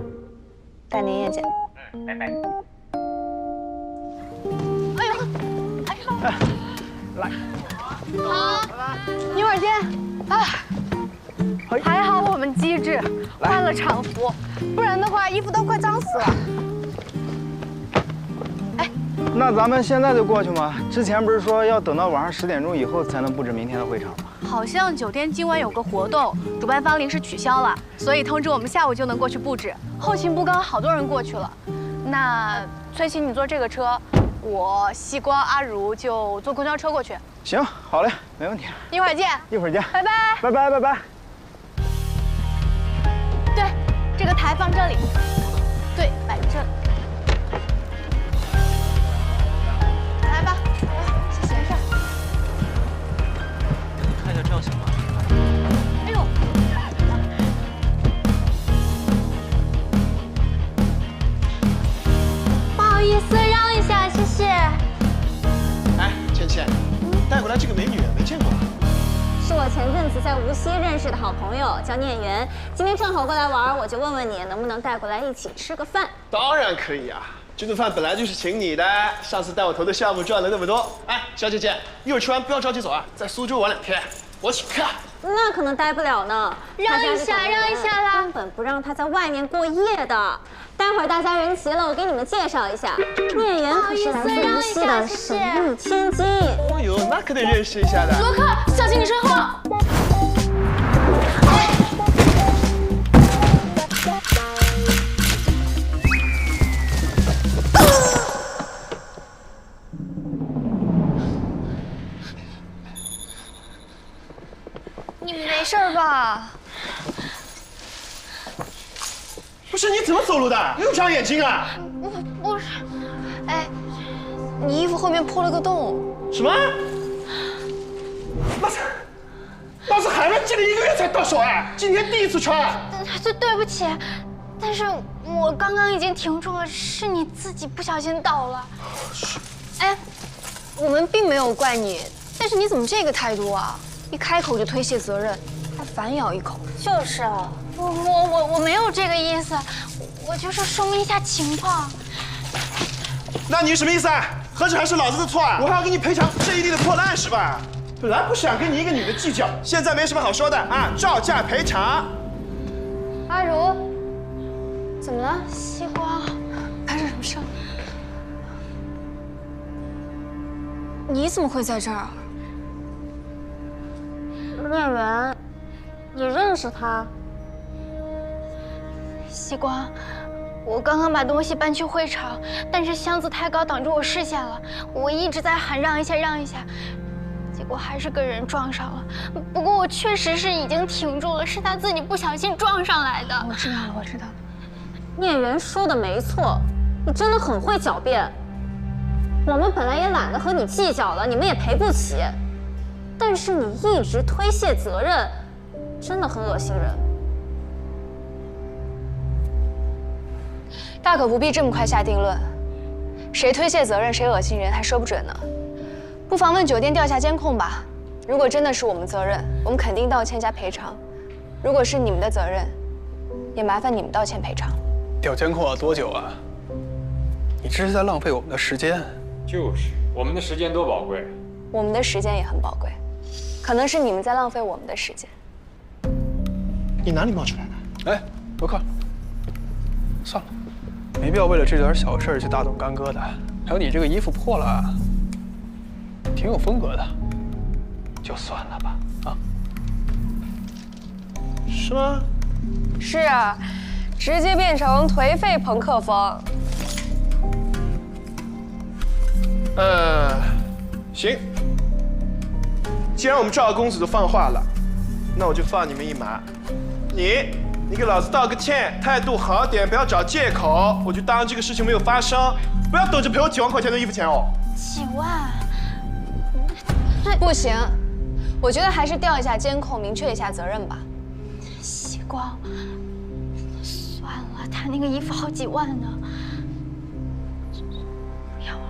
大年夜见。嗯，拜拜。哎呦，哎呦，来，好，一会儿见。哎，还好我们机智，换了厂服，不然的话衣服都快脏死了。那咱们现在就过去吗？之前不是说要等到晚上10点钟以后才能布置明天的会场吗？好像酒店今晚有个活动，主办方临时取消了，所以通知我们下午就能过去布置。后勤部刚刚好多人过去了。那崔琦你坐这个车，我西瓜阿如就坐公交车过去。行，好嘞，没问题。一会儿见。一会儿见。拜拜。拜拜拜拜。对，这个台放这里。对，摆这里。来吧，谢谢。没事。看一下这样行吗？哎呦！不好意思，让一下，谢谢。哎，倩倩，带回来这个美女没见过。是我前阵子在无锡认识的好朋友，叫念媛。今天正好过来玩，我就问问你能不能带过来一起吃个饭。当然可以啊，这顿饭本来就是请你的。上次带我投的项目赚了那么多。哎，小姐姐，一会儿吃完不要着急走啊，在苏州玩2天，我请客。那可能待不了呢。让一下，让一下啦！根本不让他在外面过夜的。待会儿大家人齐了，我给你们介绍一下，念媛可是来自无锡的省力千金。哦呦，那可得认识一下的。罗克，小心你身后！你没事吧？不是，你怎么走路的？又长眼睛啊？我不是，哎，你衣服后面破了个洞。什么？老子海外寄了1个月才到手哎，今天第一次穿。对不起，但是我刚刚已经停住了，是你自己不小心倒了。哎，我们并没有怪你，但是你怎么这个态度啊？一开口就推卸责任，还反咬一口。就是啊，我没有这个意思，我就是说明一下情况。那你什么意思啊？何止还是老子的错啊？我还要给你赔偿这一地的破烂是吧？本来不想跟你一个女的计较，现在没什么好说的啊，照价赔偿。阿如，怎么了？西瓜，发生什么事了？你怎么会在这儿？聂远，你认识他？西光，我刚刚把东西搬去会场，但是箱子太高挡住我视线了，我一直在喊让一下让一下，结果还是跟人撞上了。不过我确实是已经停住了，是他自己不小心撞上来的。我知道了，我知道了。聂远说的没错，你真的很会狡辩。我们本来也懒得和你计较了，你们也赔不起。但是你一直推卸责任，真的很恶心人。大可不必这么快下定论，谁推卸责任谁恶心人还说不准呢。不妨问酒店调下监控吧，如果真的是我们责任，我们肯定道歉加赔偿；如果是你们的责任，也麻烦你们道歉赔偿。调监控要多久啊？你这是在浪费我们的时间。就是，我们的时间多宝贵。我们的时间也很宝贵，可能是你们在浪费我们的时间。你哪里冒出来的？哎，罗克，算了，没必要为了这点小事就大动干戈的。还有你这个衣服破了，挺有风格的，就算了吧。啊？是吗？是啊，直接变成颓废朋克风。行。既然我们赵公子都放话了，那我就放你们一马。你给老子道个歉，态度好点，不要找借口。我就当这个事情没有发生，不要等着赔我几万块钱的衣服钱哦。几万？不行，我觉得还是调一下监控，明确一下责任吧。西光，算了，他那个衣服好几万呢。不要了。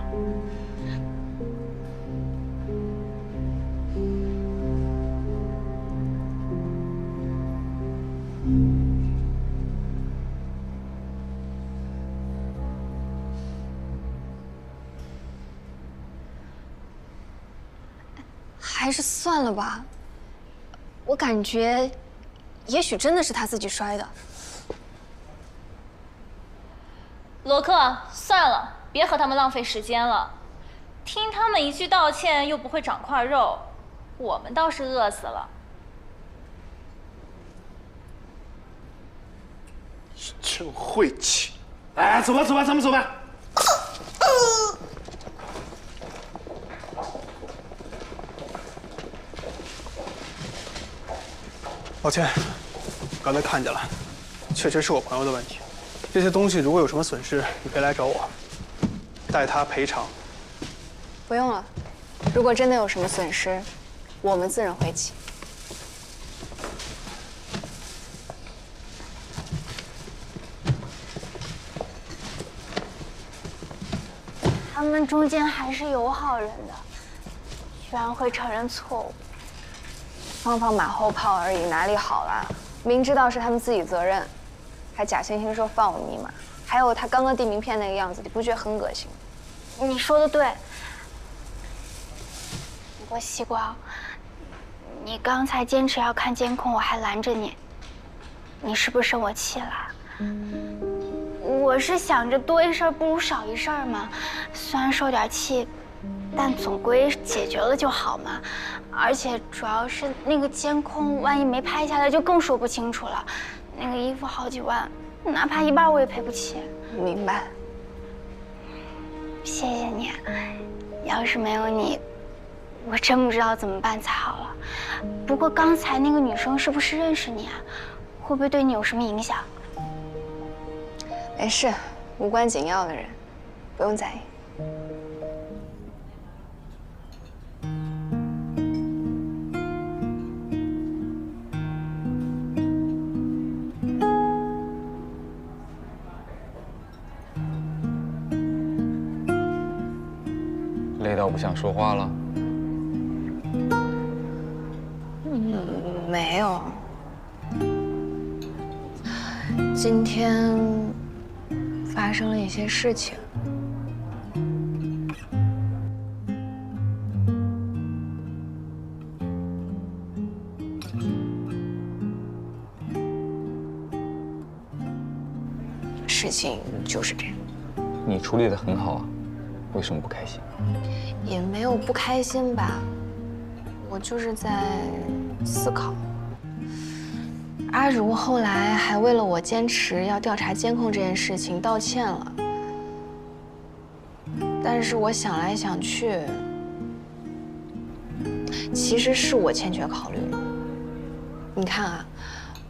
还是算了吧，我感觉，也许真的是他自己摔的。罗克，算了，别和他们浪费时间了。听他们一句道歉又不会长块肉，我们倒是饿死了。真晦气！哎，走吧，走吧，咱们走吧。抱歉，刚才看见了，确实是我朋友的问题。这些东西如果有什么损失，你可以来找我，代他赔偿。不用了，如果真的有什么损失，我们自认晦气。他们中间还是有好人的，居然会承认错误。放放马后炮而已，哪里好了？明知道是他们自己责任，还假惺惺说放我们一马。还有他刚刚递名片那个样子，你不觉得很恶心吗？你说的对。不过西光，你刚才坚持要看监控，我还拦着你，你是不是生我气了？我是想着多一事不如少一事嘛，虽然受点气，但总归解决了就好嘛。而且主要是那个监控，万一没拍下来，就更说不清楚了。那个衣服好几万，哪怕一半我也赔不起。明白。谢谢你，要是没有你，我真不知道怎么办才好了。不过刚才那个女生是不是认识你啊？会不会对你有什么影响？没事，无关紧要的人，不用在意。累到不想说话了？没有。今天发生了一些事情。事情就是这样。你处理得很好啊。为什么不开心？也没有不开心吧，我就是在思考。阿如后来还为了我坚持要调查监控这件事情道歉了，但是我想来想去，其实是我欠缺考虑了。你看啊，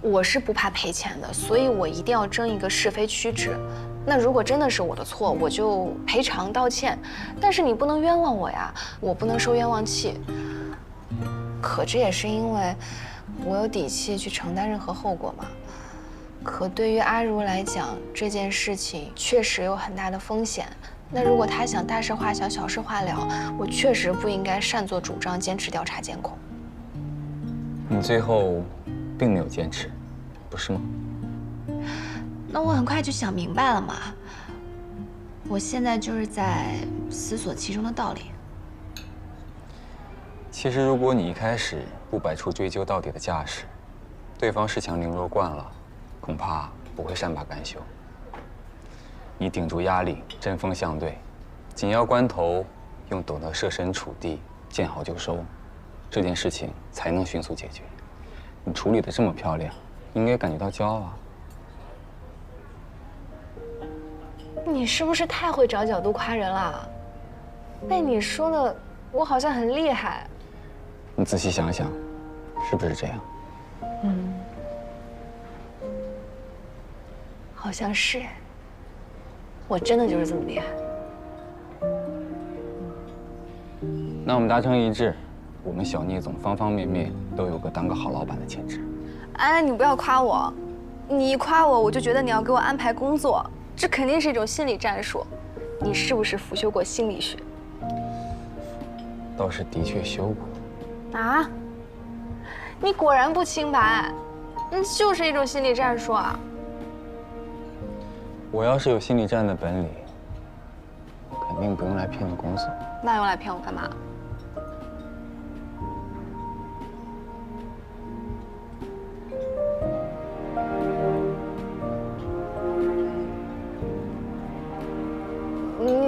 我是不怕赔钱的，所以我一定要争一个是非曲直。那如果真的是我的错，我就赔偿道歉，但是你不能冤枉我呀，我不能受冤枉气。可这也是因为我有底气去承担任何后果嘛。可对于阿如来讲，这件事情确实有很大的风险。那如果他想大事化小，小事化了，我确实不应该擅作主张，坚持调查监控。你最后并没有坚持，不是吗？那我很快就想明白了嘛。我现在就是在思索其中的道理。其实，如果你一开始不摆出追究到底的架势，对方恃强凌弱惯了，恐怕不会善罢甘休。你顶住压力，针锋相对，紧要关头用懂得设身处地、见好就收，这件事情才能迅速解决。你处理得这么漂亮，应该感觉到骄傲啊。你是不是太会找角度夸人了？被你说的，我好像很厉害。你仔细想想，是不是这样？嗯，好像是哎。我真的就是这么厉害。那我们达成一致，我们小聂总方方面面都有个当个好老板的潜质。哎，你不要夸我，你一夸我，我就觉得你要给我安排工作，这肯定是一种心理战术。你是不是辅修过心理学？倒是的确修过。啊？你果然不清白，那就是一种心理战术啊。我要是有心理战的本领，肯定不用来骗你公子。那用来骗我干嘛？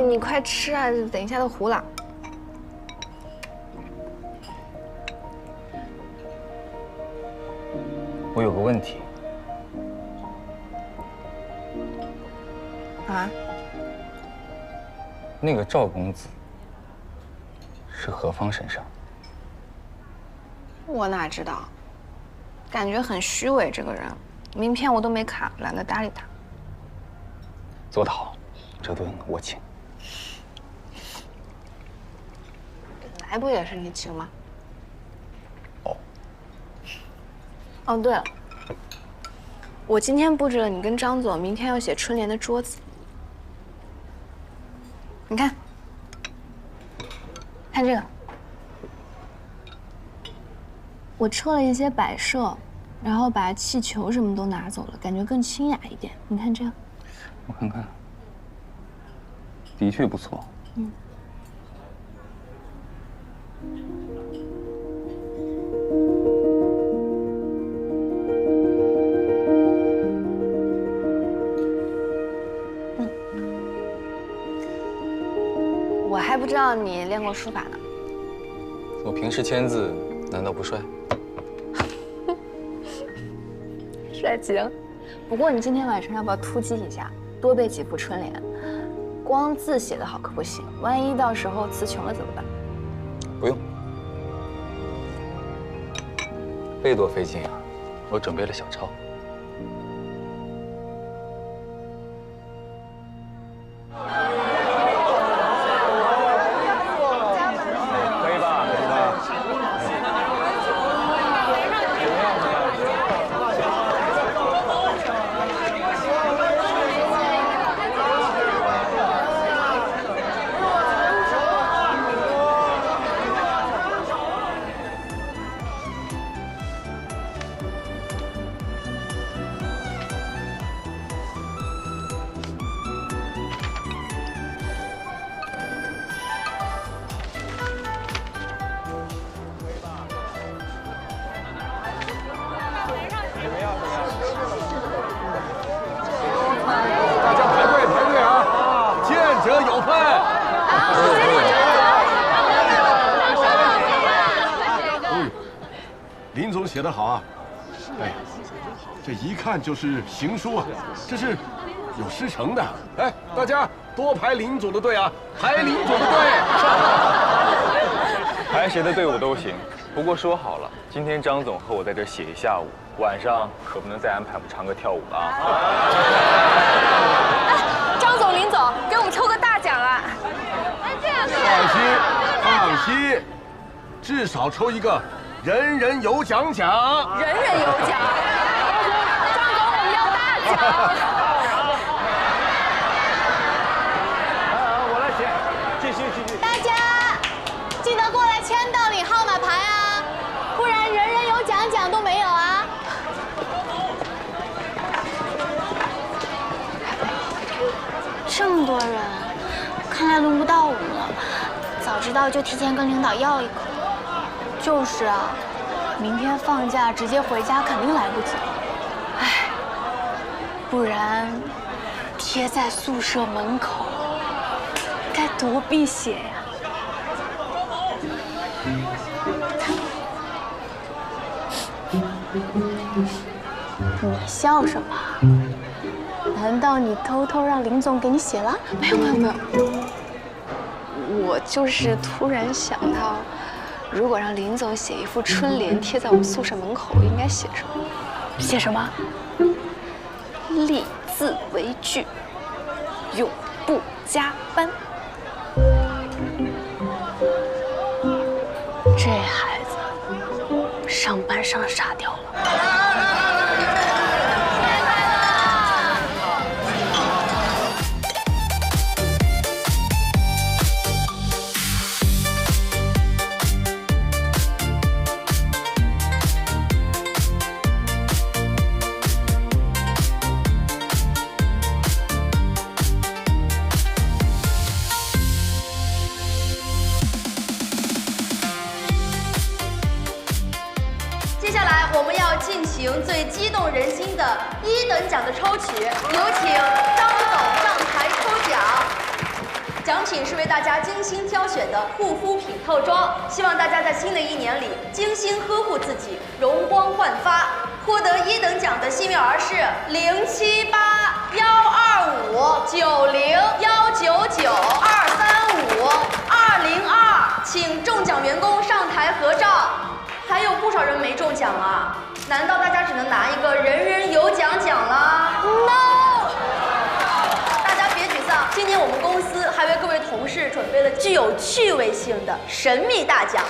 你快吃啊，等一下都糊了。我有个问题。啊？那个赵公子是何方神圣？我哪知道，感觉很虚伪。这个人，名片我都没卡，懒得搭理他。做得好，这顿我请。来不也是你请吗？哦。哦，对了，我今天布置了你跟张总明天要写春联的桌子。你看，看这个，我撤了一些摆设，然后把气球什么都拿走了，感觉更清雅一点。你看这样，我看看，的确不错。嗯。我还不知道你练过书法呢。我平时签字难道不帅？帅极。不过你今天晚上要不要突击一下，多背几副春联？光字写得好可不行，万一到时候词穷了怎么办？不用，背多费劲啊！我准备了小抄。林总写得好啊！哎，这一看就是行书啊，这是有师承的。哎，大家多排林总的队啊，排林总的队。排谁的队伍都行，不过说好了，今天张总和我在这写一下午，晚上可不能再安排我们唱歌跳舞了啊！张总、林总，给我们抽个大奖啊！放心，至少抽一个人人有奖奖。人人有奖。张总，我们要大奖。我来写，继续。大家记得过来签到领号码牌啊，不然人人有奖奖都没有啊。这么多人，看来轮不到我们了。早知道就提前跟领导要一个。就是啊，明天放假直接回家肯定来不及。唉，不然贴在宿舍门口，该多避邪呀！你笑什么？难道你偷偷让林总给你写了？没有，我就是突然想到，如果让林总写一副春联贴在我们宿舍门口，应该写什么？写什么？立字为据，永不加班。这孩子上班上傻掉了。最激动人心的1等奖的抽取，有请张总上台抽奖。奖品是为大家精心挑选的护肤品套装，希望大家在新的一年里精心呵护自己，容光焕发。获得1等奖的幸运儿是078-125-90199-235-202，请中奖员工上台合照。还有不少人没中奖啊！难道大家只能拿一个人人有奖奖了 ？No！ 大家别沮丧，今年我们公司还为各位同事准备了具有趣味性的神秘大奖。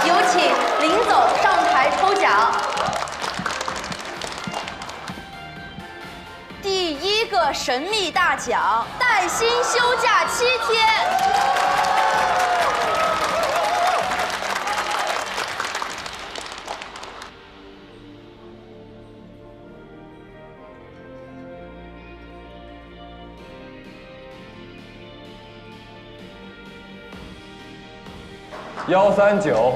有请林总上台抽奖。第1个神秘大奖：带薪休假7天。139。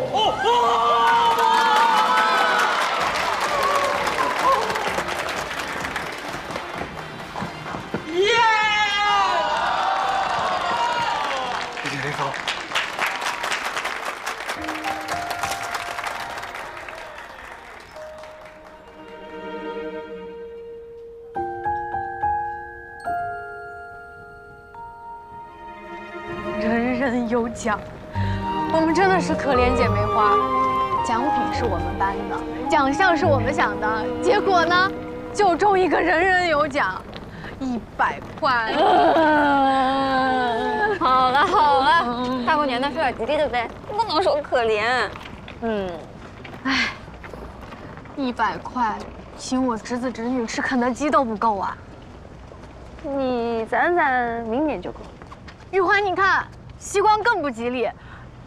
耶！谢谢林总。人人有奖。我们真的是可怜姐妹花，奖品是我们颁的，奖项是我们想的，结果呢，就中一个人人有奖，100块。好了，大过年的说点吉利的呗，不能说可怜。唉，100块，请我侄子侄女吃肯德基都不够啊。你攒明年就够。玉环，你看，西光更不吉利。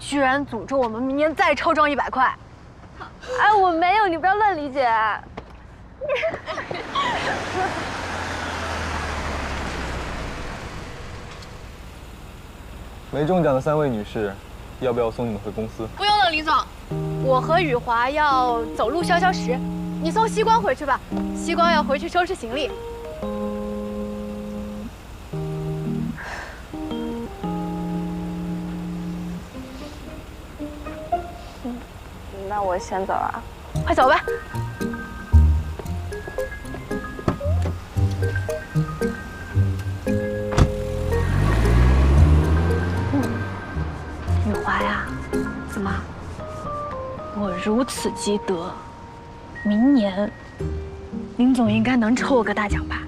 居然诅咒我们明年再抽中100块！哎，我没有，你不要乱理解。没中奖的3位女士，要不要送你们回公司？不用了，李总，我和雨华要走路消消食，你送西光回去吧。西光要回去收拾行李。那我先走了，快走吧。雨华呀，怎么？我如此积德，明年林总应该能抽我个大奖吧？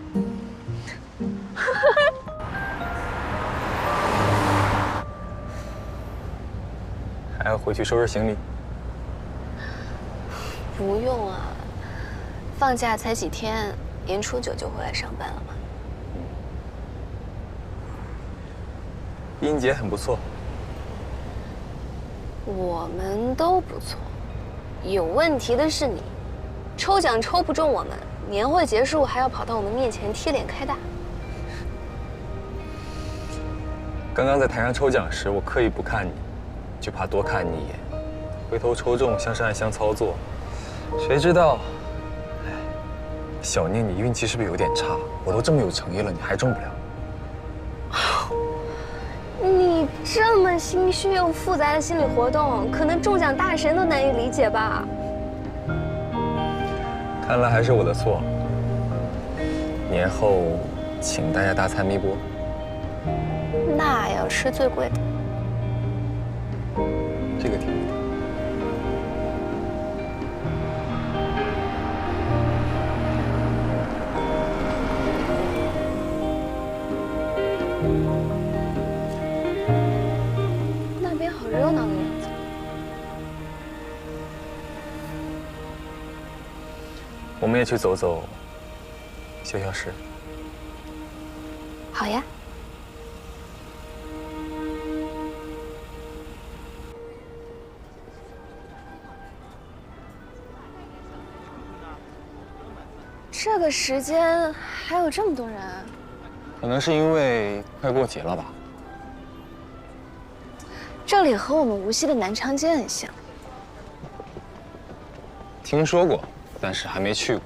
还要回去收拾行李？不用啊，放假才几天，年初9就回来上班了嘛。英姐很不错。我们都不错，有问题的是你，抽奖抽不中我们，年会结束还要跑到我们面前贴脸开大。刚刚在台上抽奖时，我刻意不看你，就怕多看你一眼，回头抽中像是暗箱操作，谁知道？哎，小宁，你运气是不是有点差？我都这么有诚意了，你还中不了？你这么心虚又复杂的心理活动，可能中奖大神都难以理解吧？看来还是我的错。年后请大家大餐弥补。那要吃最贵的。这个挺贵的。那边好热闹的样子。我们也去走走，消消食。好呀。这个时间还有这么多人，可能是因为快过节了吧。这里和我们无锡的南长街很像。听说过，但是还没去过。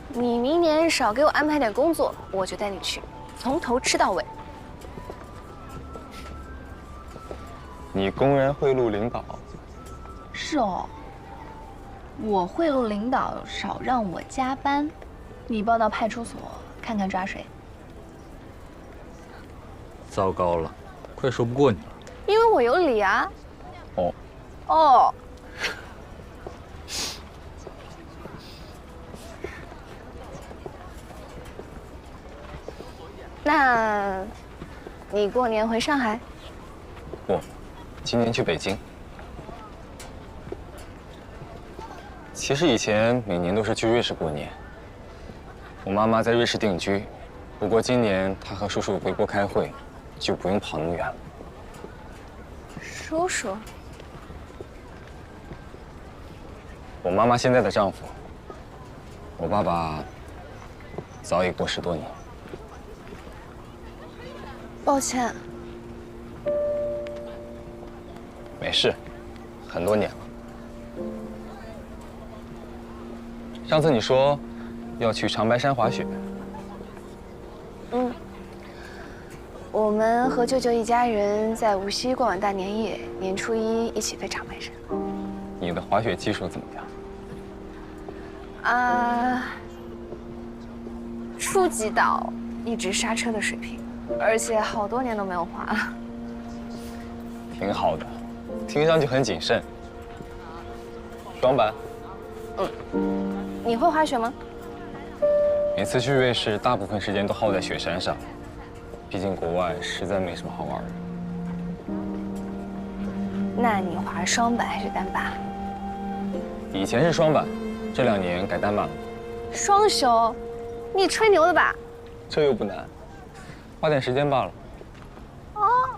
你明年少给我安排点工作，我就带你去，从头吃到尾。你公然贿赂领导？是哦。我贿赂领导，少让我加班，你报到派出所看看抓谁。糟糕了，快说不过你了。因为我有理啊。哦。哦。那，你过年回上海？不，今年去北京。其实以前每年都是去瑞士过年。我妈妈在瑞士定居，不过今年她和叔叔回国开会，就不用跑那么远了。叔叔？我妈妈现在的丈夫，我爸爸早已过10多年。抱歉。没事，很多年了。上次你说要去长白山滑雪。嗯，我们和舅舅一家人在无锡过完大年夜，年初1一起飞长白山。你的滑雪技术怎么样？初级到一直刹车的水平，而且好多年都没有滑了。挺好的，听上去很谨慎。双板。你会滑雪吗？每次去瑞士，大部分时间都耗在雪山上，毕竟国外实在没什么好玩的。那你滑双板还是单把？以前是双板，这2年改单板了。双休？你吹牛的吧？这又不难，花点时间罢了。哦。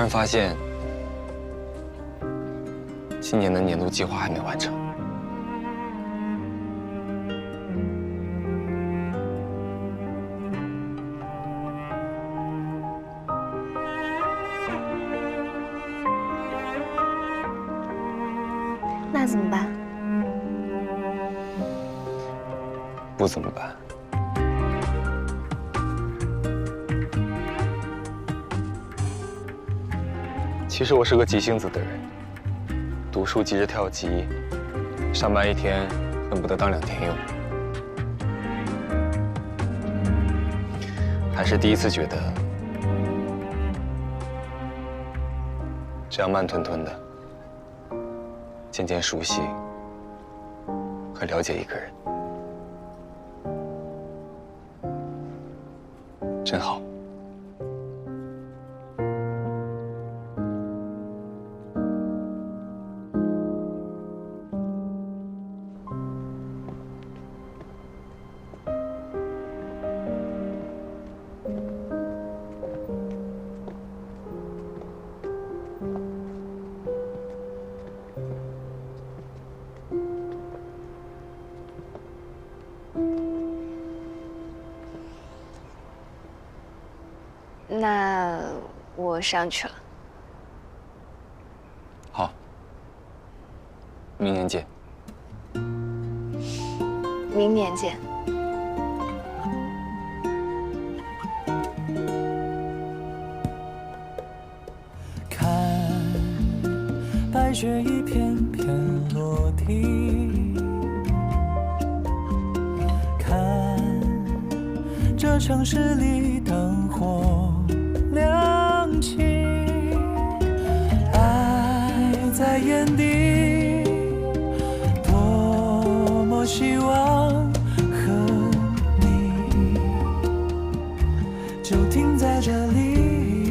然发现今年的年度计划还没完成。那怎么办？不怎么办？其实我是个急性子的人，读书急着跳级，上班一天恨不得当2天用。还是第一次觉得，这样慢吞吞的，渐渐熟悉和了解一个人，真好。那我上去了。好，明年见。明年见。看白雪一片片落地，看这城市里灯火亮起，爱在眼底，多么希望和你就停在这里。